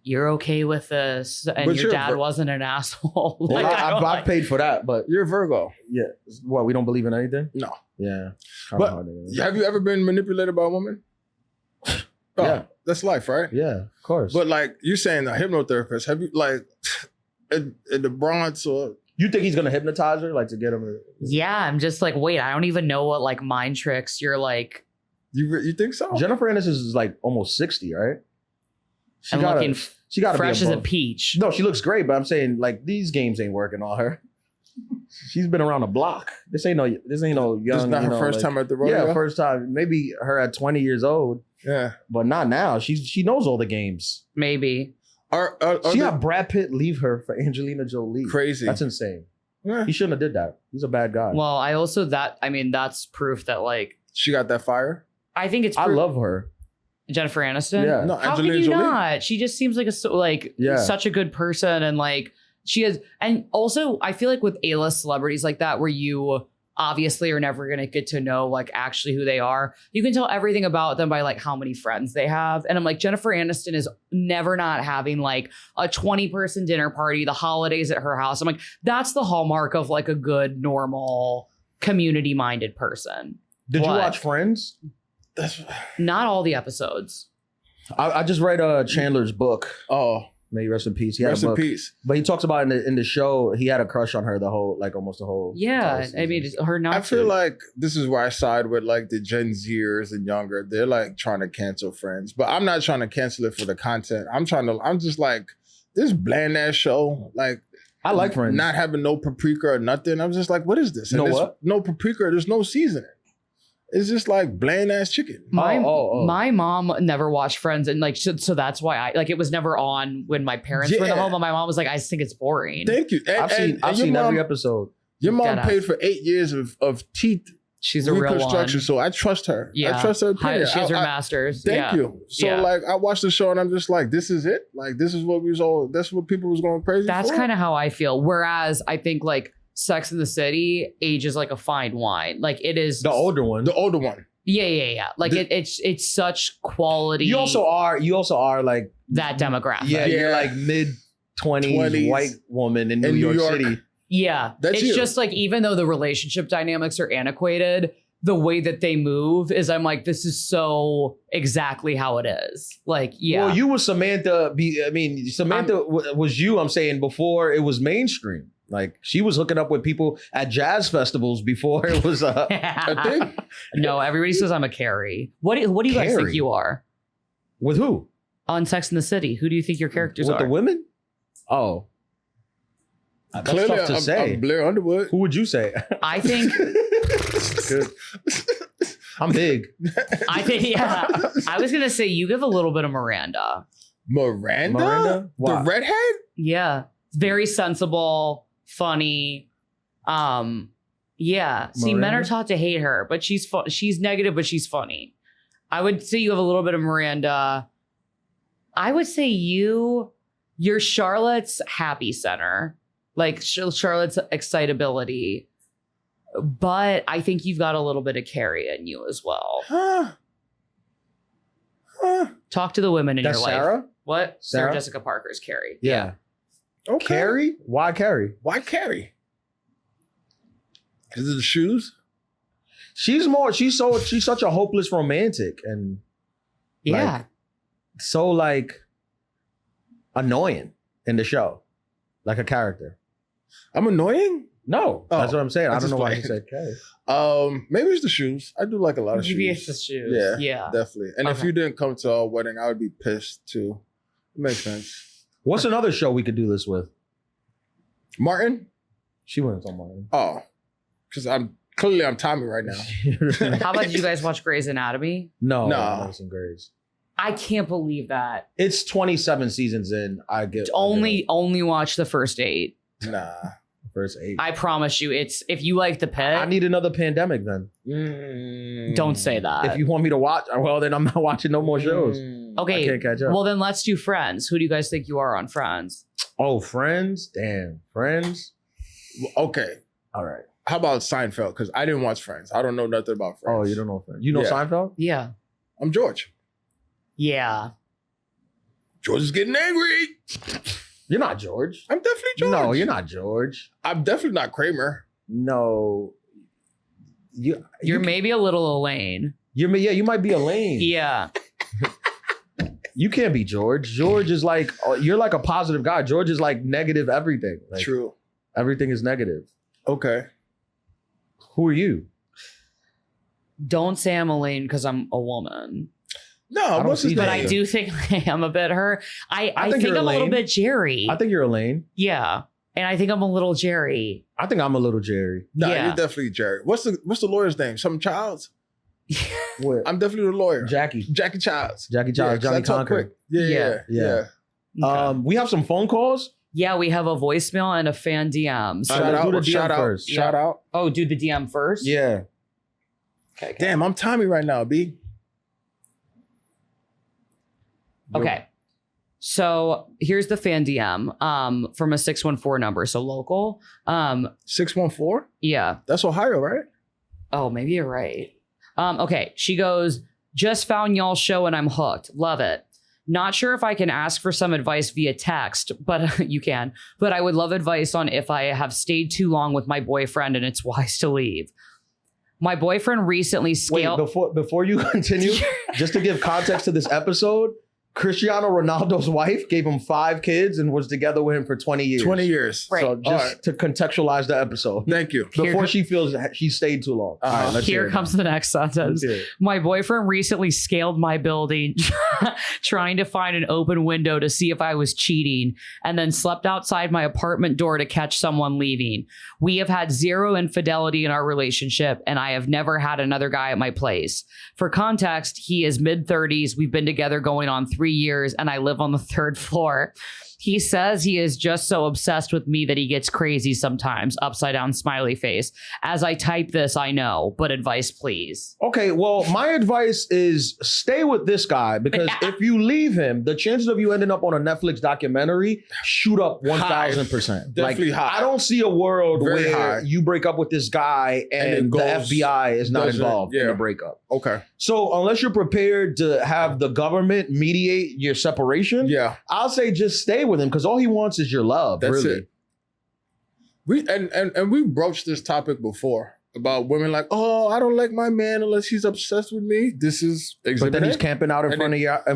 you're okay with this, and But your you're dad ver- wasn't an asshole. Well, Like, I don't I've like- paid for that, but You're a Virgo. yeah. What, we don't believe in anything? No. Yeah. Kinda But hard to- have you ever been manipulated by a woman? Oh, Yeah. That's life, right? yeah, of course. But like you're saying a hypnotherapist, have you like in the Bronx or you think he's gonna hypnotize her, like to get him? Yeah, I'm just like, wait, I don't even know what like mind tricks you're like. you think so? Jennifer Aniston is like almost 60, right? She I'm gotta, looking she gotta fresh be as a above. peach. No, she looks great, but I'm saying like these games ain't working on her. She's been around the block. This ain't no young. This is not her first time at the rodeo. Yeah, first time. Maybe her at 20 years old, Yeah. but not now. She knows all the games. Maybe. Are She they had Brad Pitt leave her for Angelina Jolie. crazy? That's insane. Yeah. He shouldn't have did that. He's a bad guy. Well, that's proof that like, She got that fire. I think it's I proof. love her. Jennifer Aniston. Yeah. No, How Angelina can you Jolie. not? She just seems like Yeah. such a good person, and like she has. And also, I feel like with A-list celebrities like that, where you obviously are never gonna get to know like actually who they are, you can tell everything about them by like how many friends they have. And I'm like, Jennifer Aniston is never not having like a 20-person dinner party, the holidays at her house. I'm like, that's the hallmark of like a good, normal, community-minded person. Did you What? watch Friends? That's Not all the episodes. I just read Chandler's book. oh, May he rest in peace. He had rest a in book. peace. But he talks about in the show, he had a crush on her almost the whole. Yeah, entire I mean, season. her not. I feel to. like this is where I side with like the Gen Zers and younger. They're like trying to cancel Friends, but I'm not trying to cancel it for the content. I'm just like this bland ass show, like I like Friends. not having no paprika or nothing. I'm just like, what is this? You know And there's what? No paprika. There's no seasoning. It's just like bland ass chicken. My mom never watched Friends, and like so that's why I like it was never on when my parents were in the home. And my mom was like, I just think it's boring. Thank you. I've seen every episode. Your mom paid for 8 years of teeth. She's a real one. So I trust her. Yeah. I trust her. She has her masters. Thank you. So like I watched the show and I'm just like, this is it. Like this is what that's what people was going crazy That's for. kind of how I feel. Whereas I think like Sex in the City ages like a fine wine. Like it is the older one. Yeah. Like it's such quality. You also are like that demographic. Yeah. You're like mid-20s white woman in New York City. Yeah. It's just like, even though the relationship dynamics are antiquated, the way that they move is, I'm like, this is so exactly how it is. Like, yeah. Well, you were Samantha. Samantha was you, I'm saying, before it was mainstream. Like, she was hooking up with people at jazz festivals before it was a thing. No, everybody says I'm a Carrie. What do you guys think you are? With who? On Sex in the City. Who do you think your characters are? With the women? Oh. That's clearly tough to say. I'm Blair Underwood. Who would you say? I think... I'm big. I think, yeah. I was going to say you give a little bit of Miranda. Miranda? The redhead? Yeah. Very sensible, funny. Yeah. See, men are taught to hate her, but she's negative, but she's funny. I would say you have a little bit of Miranda. I would say you're Charlotte's happy center. Like Charlotte's excitability. But I think you've got a little bit of Carrie in you as well. Talk to the women in your life. Sarah? What? Sarah Jessica Parker's Carrie. Yeah. Okay. Carrie? Why Carrie? Why Carrie? Is it the shoes? She's such a hopeless romantic and so like annoying in the show. Like a character. I'm annoying? No, that's what I'm saying. I don't know why you said Carrie. Maybe it's the shoes. I do like a lot of shoes. Maybe it's the shoes. Yeah. Definitely. And if you didn't come to our wedding, I would be pissed too. It makes sense. What's another show we could do this with? Martin? She went on Martin. Oh. Because I'm Tommy right now. How about you guys watch Grey's Anatomy? No. I've seen Grey's. I can't believe that. It's 27 seasons in. Only watch the first 8. Nah. First 8. I promise you, it's if you like The Pit. I need another pandemic then. Don't say that. If you want me to watch, well, then I'm not watching no more shows. Okay. I can't catch up. Well, then let's do Friends. Who do you guys think you are on Friends? Oh, Friends? Damn. Friends? Okay. All right. How about Seinfeld? Because I didn't watch Friends. I don't know nothing about Friends. Oh, you don't know Friends? You know Seinfeld? Yeah. I'm George. Yeah. George is getting angry. You're not George. I'm definitely George. No, you're not George. I'm definitely not Kramer. No. You're maybe a little Elaine. You might be Elaine. Yeah. You can't be George. George is like, you're like a positive guy. George is like negative everything. Like, true. Everything is negative. Okay. Who are you? Don't say I'm Elaine because I'm a woman. No, but I do think I am a bit her. I think I'm a little bit Jerry. I think you're Elaine. Yeah. And I think I'm a little Jerry. I think I'm a little Jerry. No, you're definitely Jerry. What's the lawyer's name? Something Childs? I'm definitely the lawyer. Jackie Childs. Yeah, Johnny Conquer. Yeah. Okay. We have some phone calls. Yeah, we have a voicemail and a fan DM. So Shout out. Oh, do the DM first? Yeah. Okay. Damn, I'm Tommy right now, B. Okay. So here's the fan DM from a 614 number. So local. 614? Yeah. That's Ohio, right? Oh, maybe you're right. Okay. She goes, just found y'all's show and I'm hooked. Love it. Not sure if I can ask for some advice via text, but you can. But I would love advice on if I have stayed too long with my boyfriend and it's wise to leave. My boyfriend recently scaled... Wait, before you continue, just to give context to this episode, Cristiano Ronaldo's wife gave him 5 kids and was together with him for 20 years. 20 years. Right. So just to contextualize the episode. Thank you. Before she feels that she stayed too long. All right, let's hear Here it comes now. the next sentence. Let's hear it. My boyfriend recently scaled my building trying to find an open window to see if I was cheating, and then slept outside my apartment door to catch someone leaving. We have had 0 infidelity in our relationship, and I have never had another guy at my place. For context, he is mid-30s. We've been together going on 3 years, and I live on the 3rd floor. He says he is just so obsessed with me that he gets crazy sometimes. Upside down smiley face. As I type this, I know, but advice, please. Okay, well, my advice is stay with this guy because if you leave him, the chances of you ending up on a Netflix documentary shoot up 1,000%. Definitely high. I don't see a world Very where high. you break up with this guy and it the goes- FBI is not doesn't- involved in yeah. the breakup. Okay. So unless you're prepared to have the government mediate your separation, Yeah. I'll say just stay with him because all he wants is your love. That's really. it. We and we broached this topic before about women like, oh, I don't like my man unless he's obsessed with me. This is But exhibit then A. he's camping out in And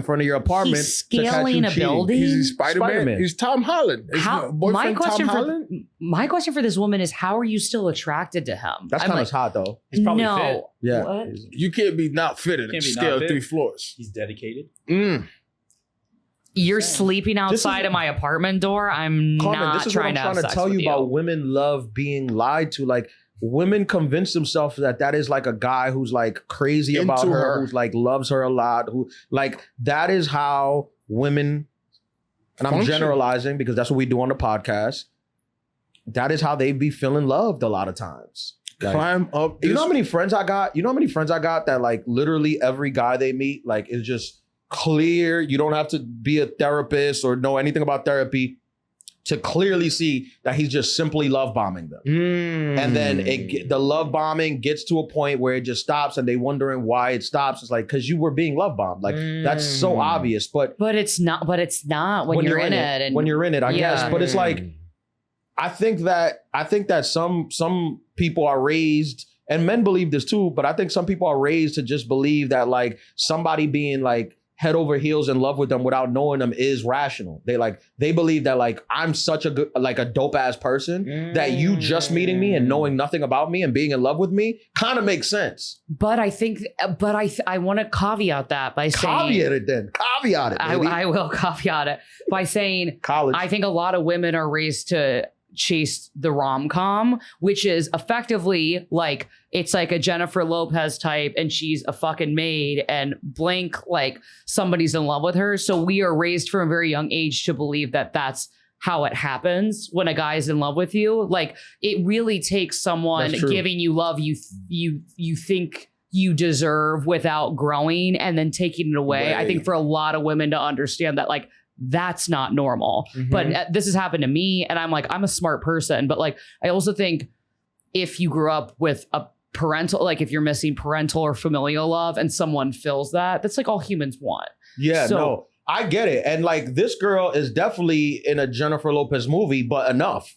front of your apartment. He's to catch scaling you a cheating. building? He's Spider-Man. Spider-Man. He's Tom Holland. His How, boyfriend my question for this woman is, how are you still attracted to him? That's I'm kind of like, hot though. He's probably no. fit. Yeah. What? You can't be not fitted and Can't be scale not fit. 3 floors. He's dedicated. You're sleeping This is- outside of my apartment door. I'm Carmen, not this is what trying I'm to have trying to sex tell with you about. Women love being lied to. Like women convince themselves that is like a guy who's like crazy about Into her, her. who's like loves her a lot. Who like that is how women. And I'm Function. generalizing because that's what we do on the podcast. That is how they be feeling loved a lot of times. Like, Climb up. you know this- how many friends I got? You know how many friends I got that like literally every guy they meet like is just clear. You don't have to be a therapist or know anything about therapy to clearly see that he's just simply love bombing them. And then the love bombing gets to a point where it just stops and they wondering why it stops. It's like, because you were being love bombed. Like that's so obvious. But But it's not when you're in it. And when you're in it, I Yeah. guess. But it's like, I think that some people are raised, and men believe this too, but I think some people are raised to just believe that like somebody being like head over heels in love with them without knowing them is rational. They believe that like I'm such a good, like a dope ass person that you just meeting me and knowing nothing about me and being in love with me kind of makes sense. But I want to caveat that by saying Caveat it then. Caveat it, baby. I will caveat it by saying College. I think a lot of women are raised to chase the rom-com, which is effectively like it's like a Jennifer Lopez type and she's a fucking maid and blank like somebody's in love with her. So we are raised from a very young age to believe that that's how it happens when a guy is in love with you. Like it really takes someone That's true. giving you love you think you deserve without growing and then taking it away. I Right. think for a lot of women to understand that like that's not normal. Mhm. But this has happened to me and I'm like, I'm a smart person. But like, I also think if you grew up with a parental, like if you're missing parental or familial love and someone fills that, that's like all humans want. Yeah, So- no, I get it. And like this girl is definitely in a Jennifer Lopez movie, but enough.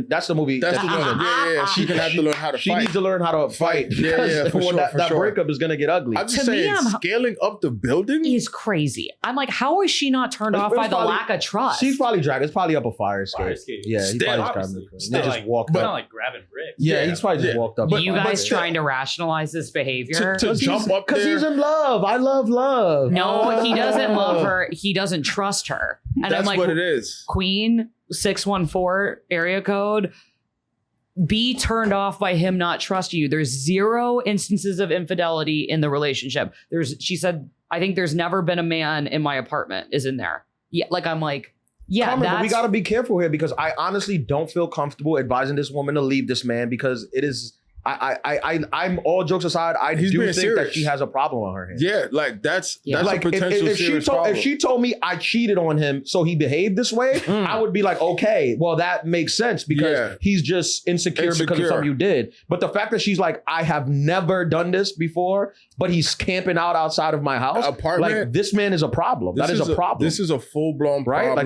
That's the movie. That's the she's one. in. Yeah. She can have to learn how to She fight. needs to learn how to fight. Yeah, because for when sure, that for sure. breakup is gonna get ugly. I'm just To me, saying, scaling up the building. Is crazy. I'm like, how is she not turned It's off by the probably- lack of trust? She's probably dragging. It's probably up a fire escape. Fire escape. Yeah, he's Still, probably just obviously. grabbing the Still, They just like, walked it's up. not like grabbing bricks. Yeah, he's probably just Yeah. walked up. But you guys still- trying to rationalize this behavior? To jump up because there. he's in love. I love love. No, he doesn't love her. He doesn't trust her. And That's I'm like, what it is. Queen 614 area code. Be turned off by him not trusting you. There's 0 instances of infidelity in the relationship. She said, I think there's never been a man in my apartment is in there. Yeah, like I'm like, yeah, Carmen, but that's we got to be careful here because I honestly don't feel comfortable advising this woman to leave this man because it is. I'm all jokes aside. I He's do being think serious. that she has a problem on her hands. Yeah, like that's Yeah. that's Like a potential serious problem. if she told me I cheated on him, so he behaved this way, I would be like, okay, well that makes sense because Yeah. he's just insecure because of Insecure. something you did. But the fact that she's like, I have never done this before, but he's camping out outside of my house, Apartment? like this man is a problem. That is a problem. This is a full blown right? problem. Like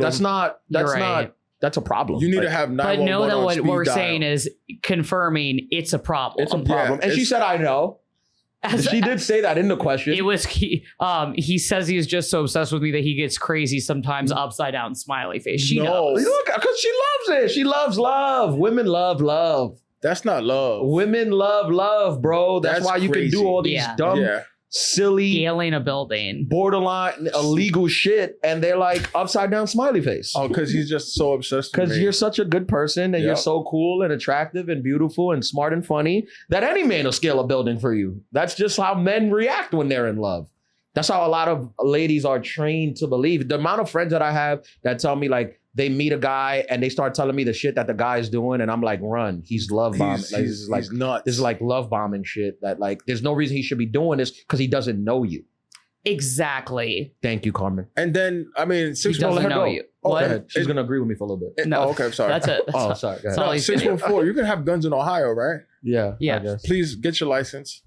You're right. that's a problem. You need Like, to have but 911 know that on what speed we're dial. saying is confirming it's a problem. it's a problem. And she it's- said, I know. She did say that in the question. It was he says he's just so obsessed with me that he gets crazy sometimes upside down smiley face. She knows. Look, because she loves it. She loves love. Women love love. That's not love. Women love love, bro. That's why you crazy. can do all these dumb, silly, scaling a building, borderline illegal shit, and they're like upside down smiley face. Oh, because he's just so obsessed with me. Because you're such a good person and you're so cool and attractive and beautiful and smart and funny that any man will scale a building for you. That's just how men react when they're in love. That's how a lot of ladies are trained to believe. The amount of friends that I have that tell me like they meet a guy and they start telling me the shit that the guy's doing and I'm like, run. He's love bombing. This is like love bombing shit that like there's no reason he should be doing this because he doesn't know you. Exactly. Thank you, Carmen. And then, I mean, he doesn't know you. What? She's going to agree with me for a little bit. No, okay, I'm sorry. That's it. Oh, sorry. Go ahead. No, 614. You can have guns in Ohio, right? Yeah. Yeah. Please get your license.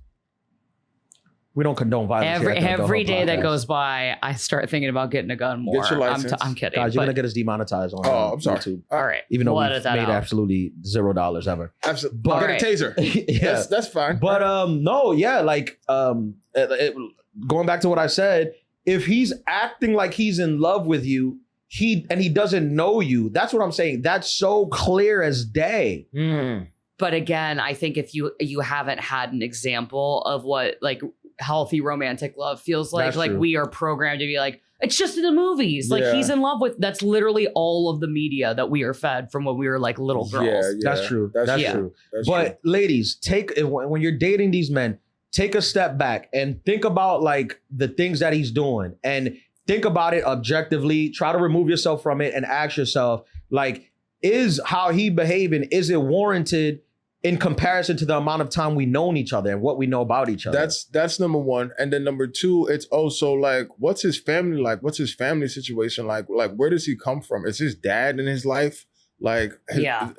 We don't condone violence. Every day that goes by, I start thinking about getting a gun more. Get your license. I'm kidding. Guys, you're going to get us demonetized on I'm sorry. YouTube. All right. Even though we've made absolutely $0 ever. Absolutely. But, get a taser. That's fine. But no, yeah, like going back to what I said, if he's acting like he's in love with you, he doesn't know you. That's what I'm saying. That's so clear as day. But again, I think if you haven't had an example of what like healthy romantic love feels like, That's like true. we are programmed to be like, it's just in the movies. Like he's in love with, that's literally all of the media that we are fed from when we were like little girls. Yeah. That's true. That's true. That's but ladies, when you're dating these men, take a step back and think about like the things that he's doing and think about it objectively. Try to remove yourself from it and ask yourself, like, is how he behaving, is it warranted in comparison to the amount of time we known each other and what we know about each other? That's number one. And then number two, it's also like, what's his family like? What's his family situation like? Like, where does he come from? Is his dad in his life? Like,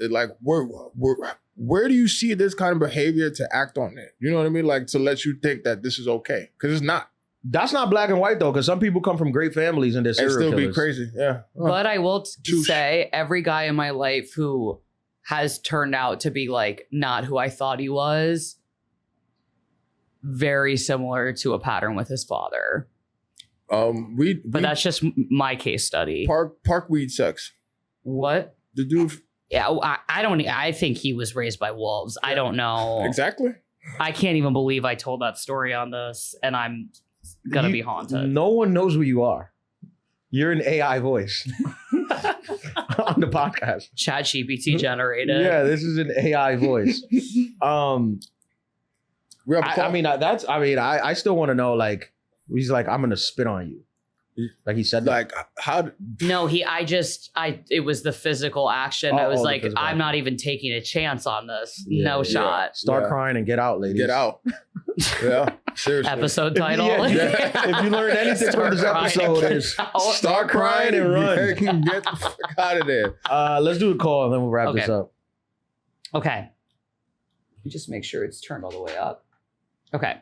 like where do you see this kind of behavior to act on it? You know what I mean? Like to let you think that this is okay. Because it's not. That's not black and white though, because some people come from great families and they're serial still killers. Be crazy. Yeah. But I will say every guy in my life who has turned out to be like not who I thought he was, very similar to a pattern with his father. But that's just my case study. Park weed sex. What? The dude. Yeah, I think he was raised by wolves. I don't know. Exactly. I can't even believe I told that story on this and I'm gonna be haunted. No one knows who you are. You're an AI voice on the podcast. ChatGPT generated. Yeah, this is an AI voice. I still want to know, like, he's like, I'm gonna spit on you. Like he said that. Like how? No, it was the physical action. I was like, I'm not even taking a chance on this. No shot. Start crying and get out, ladies. Get out. Yeah, seriously. Episode title. If you learn anything from this episode, is start crying and run. Get the fuck out of there. Let's do a call and then we'll wrap this up. Okay. Let me just make sure it's turned all the way up. Okay.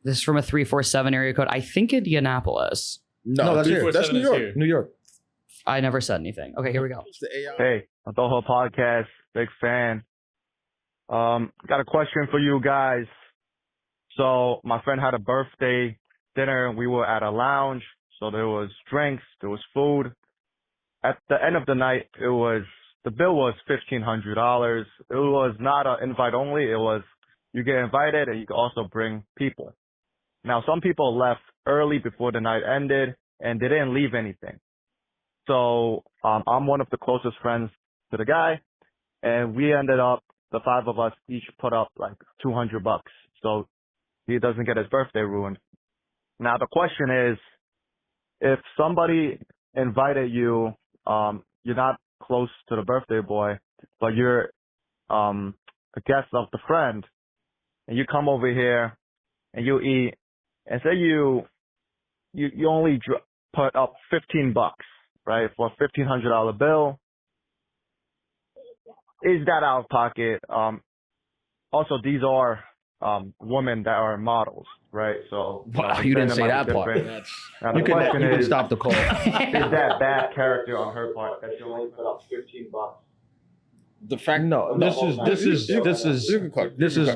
This is from a 347 area code. I think Indianapolis. No, that's here. That's New York. New York. I never said anything. Okay, here we go. It's the AI. Hey, Adulthood podcast. Big fan. Got a question for you guys. So my friend had a birthday dinner. We were at a lounge. So there was drinks. There was food. At the end of the night, the bill was $1,500. It was not an invite only. It was you get invited and you can also bring people. Now, some people left early before the night ended and they didn't leave anything. So I'm one of the closest friends to the guy, and we ended up, the five of us each put up like $200 so he doesn't get his birthday ruined. Now, the question is, if somebody invited you, you're not close to the birthday boy, but you're a guest of the friend, and you come over here and you eat, and say you only put up $15, right, for a $1,500 bill. Is that out of pocket? Also, these are women that are models, right? So wow, you didn't say that part. Now, you can stop the call. Is that bad character on her part that she only put up $15? The fact this is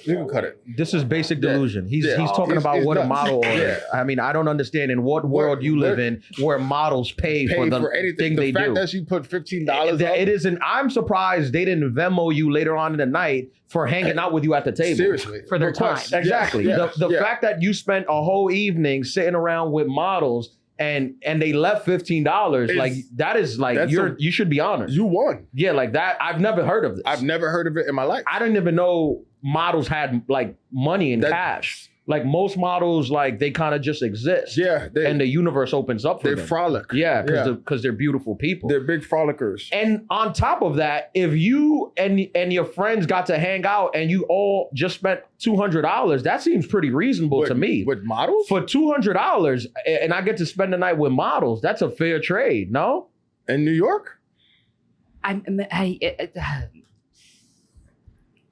You can cut it. This is basic delusion. He's talking It's about what a nuts. model is. I mean, I don't understand in what world you live in where models pay for the anything thing they the fact do. that she put $15 It isn't. I'm surprised they didn't Venmo you later on in the night for hanging out with you at the table. Seriously. For their time. Exactly. The fact that you spent a whole evening sitting around with models and they left $15, like that is like you should be honored. You won. Yeah, like that. I've never heard of this. I've never heard of it in my life. I didn't even know models had like money and cash. Like most models, like they kind of just exist. Yeah. And the universe opens up for them. They frolic. Yeah, because they're beautiful people. They're big frolickers. And on top of that, if you and your friends got to hang out and you all just spent $200, that seems pretty reasonable to me. With models? For $200, and I get to spend the night with models, that's a fair trade, no? In New York?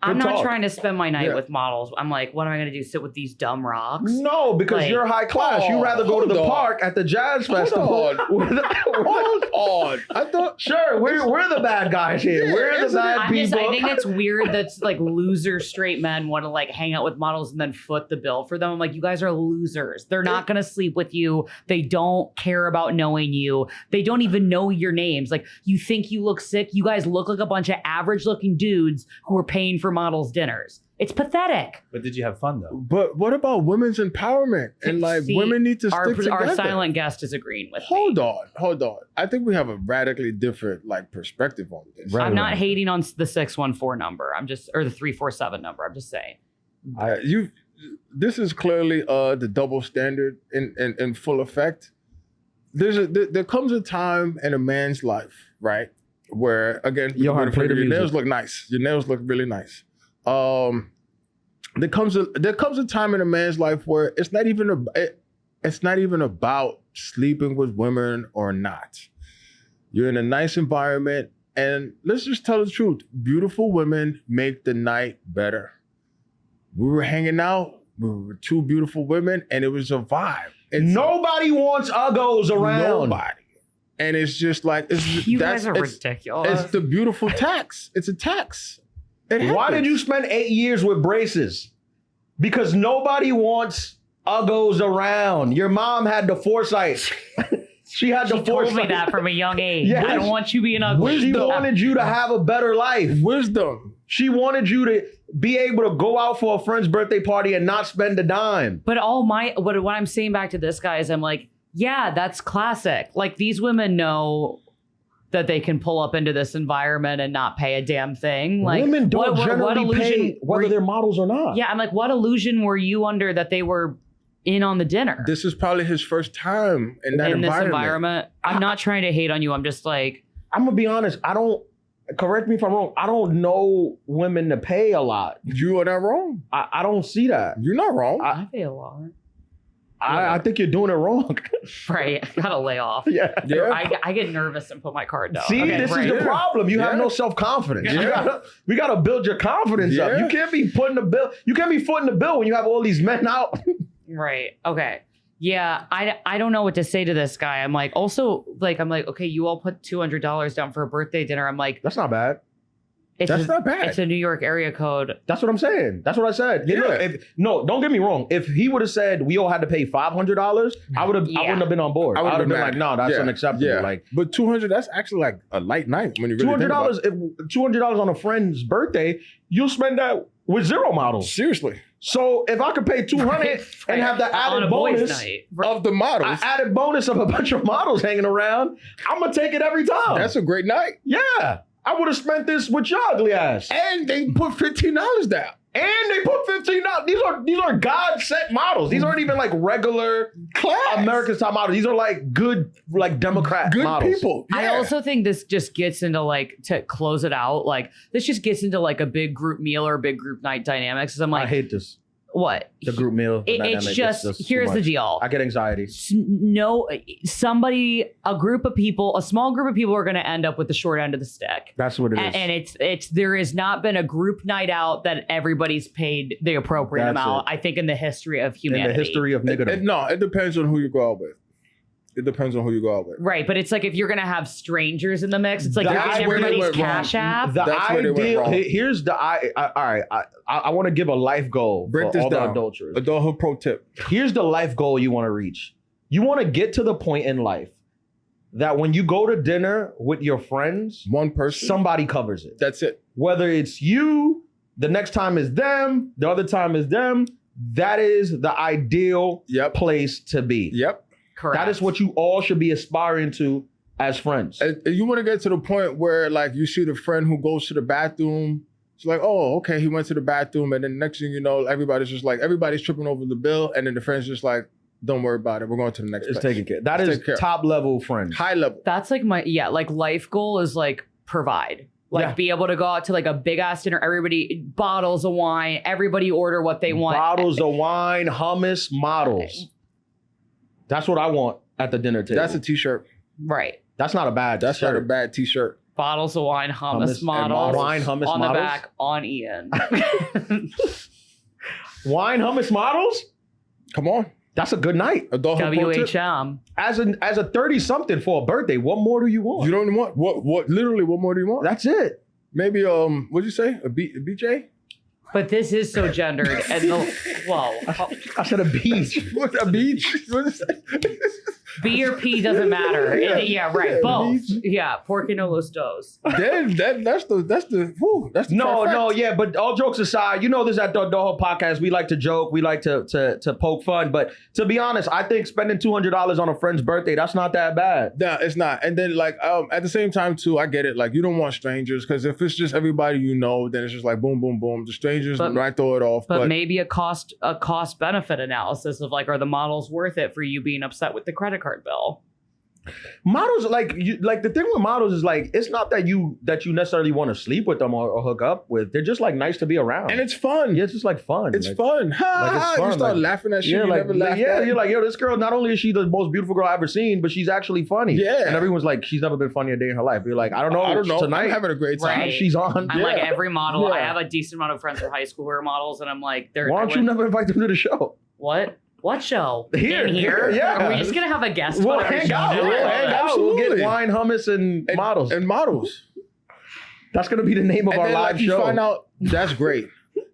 I'm Good not talk. trying to spend my night with models. I'm like, what am I going to do? Sit with these dumb rocks? No, because Like, you're high class. You'd rather go to the hold on. park at the jazz festival. Hold on. I thought... Sure, we're the bad guys here. Yeah, We're the bad I people. think it's weird that's like loser straight men want to like hang out with models and then foot the bill for them. I'm like, you guys are losers. They're not going to sleep with you. They don't care about knowing you. They don't even know your names. Like, you think you look sick. You guys look like a bunch of average looking dudes who are paying for models' dinners. It's pathetic. But did you have fun though? But what about women's empowerment? And like See, women need to stick together. Our silent guest is agreeing with me. Hold on. I think we have a radically different like perspective on this. I'm not hating on the 614 number. I'm just, or the 347 number. I'm just saying. This is clearly the double standard in full effect. There comes a time in a man's life, right, where again, your nails look nice. Your nails look really nice. There comes a time in a man's life where it's not even about sleeping with women or not. You're in a nice environment, and let's just tell the truth. Beautiful women make the night better. We were hanging out. We were with two beautiful women, and it was a vibe. Nobody wants uggos around. Nobody. And it's just like You guys are ridiculous. It's the beautiful tax. It's a tax. Why did you spend 8 years with braces? Because nobody wants uggos around. Your mom had the foresight. She told me that from a young age. Yes. I don't want you being ugly. She wanted you to have a better life. Wisdom. She wanted you to be able to go out for a friend's birthday party and not spend a dime. But what I'm saying back to this guy is I'm like, yeah, that's classic. Like, these women know that they can pull up into this environment and not pay a damn thing. Like, women don't generally pay whether they're models or not. Yeah, I'm like, what illusion were you under that they were in on the dinner? This is probably his first time in this environment. I'm not trying to hate on you. I'm just like, I'm gonna be honest. Correct me if I'm wrong. I don't know women to pay a lot. You are not wrong. I don't see that. You're not wrong. I pay a lot. I think you're doing it wrong. Right. I gotta lay off. Yeah. I get nervous and put my card down. See, this is the problem. You have no self-confidence. We gotta build your confidence up. You can't be footing the bill when you have all these men out. Right. Okay. Yeah. I don't know what to say to this guy. I'm like, okay, you all put $200 down for a birthday dinner. I'm like, that's not bad. That's not bad. It's a New York area code. That's what I'm saying. That's what I said. Yeah. Look, don't get me wrong. If he would have said we all had to pay $500, I wouldn't have been on board. I would have been like, no, that's unacceptable. Yeah. Like, but $200, that's actually like a light night when you really think about it. $200 on a friend's birthday, you'll spend that with zero models. Seriously. So if I could pay $200 and have the added bonus of the models, added bonus of a bunch of models hanging around, I'm gonna take it every time. That's a great night. Yeah. I would have spent this with your ugly ass. And they put $15 down. And they put $15. These are God sent models. These aren't even like regular class American style models. These are like good, like Democrat good models. people. Yeah. I also think this just gets into like, to close it out, like this just gets into like a big group meal or a big group night dynamics. I'm like, I hate this. What? The group meal. It's just here's the deal. I get anxiety. A group of people, a small group of people are going to end up with the short end of the stick. That's what it is. And there has not been a group night out that everybody's paid the appropriate amount, I think, in the history of humanity. In the history of niggerdom. No, it depends on who you go out with. It depends on who you go out with. Right, but it's like if you're gonna have strangers in the mix, it's like you're That's getting where they everybody's went wrong. cash app. The That's where they went ideal. wrong. Here's the all right. I want to give a life goal Break for this all down. the adulterers. Adulthood pro tip. Here's the life goal you want to reach. You want to get to the point in life that when you go to dinner with your friends, One person. somebody covers it. That's it. Whether it's you, the next time is them, the other time is them. That is the ideal place to be. Yep. Correct. That is what you all should be aspiring to as friends. And you want to get to the point where like you see the friend who goes to the bathroom. It's like, oh, okay, he went to the bathroom, and then next thing you know, everybody's tripping over the bill, and then the friend's just like, don't worry about it. We're going to the next It's place. taken care. That is top level friends. High level. That's like like life goal is like provide. Like be able to go out to like a big ass dinner, everybody bottles of wine, everybody order what they want. Bottles of wine, hummus, models. That's what I want at the dinner table. That's a t-shirt. Right. That's not a bad That's shirt. not a bad t-shirt. Bottles of wine, hummus models. Wine, hummus on models. the back, on Ian. Wine, hummus models? Come on. That's a good night. Adulthood pro tip. WHM. As a 30-something for a birthday, what more do you want? You don't want what literally what more do you want? That's it. Maybe what'd you say? A BJ? But this is so gendered. And I said a beach. What's a beach? What is that? B or P doesn't matter. Yeah, right. Both. Yeah, porque no los dos. That's the No, yeah, but all jokes aside, you know this at the whole podcast. We like to joke, we like to poke fun, but to be honest, I think spending $200 on a friend's birthday, that's not that bad. No, it's not. And then like at the same time too, I get it. Like you don't want strangers because if it's just everybody you know, then it's just like boom, boom, boom. The strangers might throw it off. But maybe a cost benefit analysis of like, are the models worth it for you being upset with the credit card bill? Models the thing with models is like it's not that you necessarily want to sleep with them or hook up with. They're just like nice to be around, and it's fun. Yeah, it's just like fun. It's like, fun. Like, it's fun. You start laughing at shit you never laughed at. You're like, yo, this girl. Not only is she the most beautiful girl I've ever seen, but she's actually funny. Yeah, and everyone's like, she's never been funny a day in her life. You're like, I don't know. Tonight, I'm having a great time. Right. She's on. I'm like every model. I have a decent amount of friends from high school who are models, and I'm like, why don't you never invite them to the show? What show? Here. Yeah. Are we just gonna have a guest? We'll hang out. We'll get wine, hummus, and models. And models. That's gonna be the name of our live show. You find out that's great.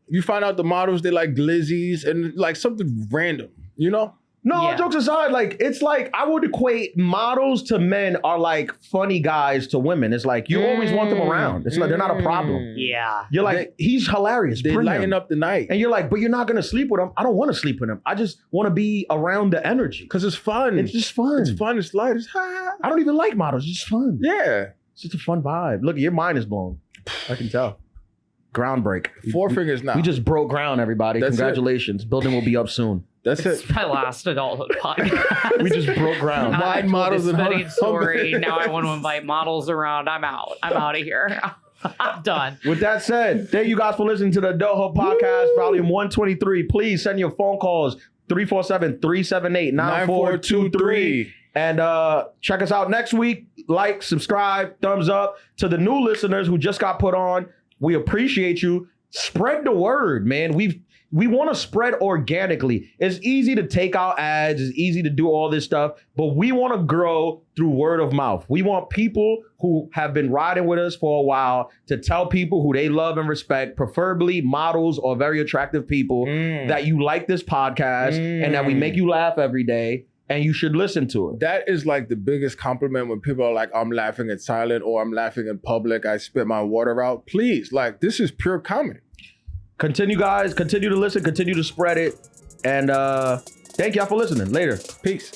You find out the models they like glizzies and like something random. You know. No, all jokes aside, like it's like I would equate models to men are like funny guys to women. It's like you always want them around. It's like they're not a problem. Yeah. You're like, he's hilarious. They lighten up the night. And you're like, but you're not gonna sleep with him. I don't want to sleep with him. I just want to be around the energy. Because it's fun. It's just fun. It's fun. It's light. It's ha. I don't even like models. It's just fun. Yeah. It's just a fun vibe. Look, your mind is blown. I can tell. Groundbreak. Four fingers now. We just broke ground, everybody. That's Congratulations. Building will be up soon. That's it. It's my last adulthood podcast. We just broke ground. Now Wide I models told and this funny story. Now I want to invite models around. I'm out. I'm out of here. I'm done. With that said, thank you guys for listening to the Adulthood Podcast, volume 123. Please send your phone calls 347-378-9423. And check us out next week. Like, subscribe, thumbs up. To the new listeners who just got put on, we appreciate you. Spread the word, man. We want to spread organically. It's easy to take out ads. It's easy to do all this stuff, but we want to grow through word of mouth. We want people who have been riding with us for a while to tell people who they love and respect, preferably models or very attractive people, that you like this podcast and that we make you laugh every day and you should listen to it. That is like the biggest compliment when people are like, I'm laughing in silent or I'm laughing in public. I spit my water out. Please, like, this is pure comedy. Continue, guys. Continue to listen. Continue to spread it. And thank y'all for listening. Later. Peace.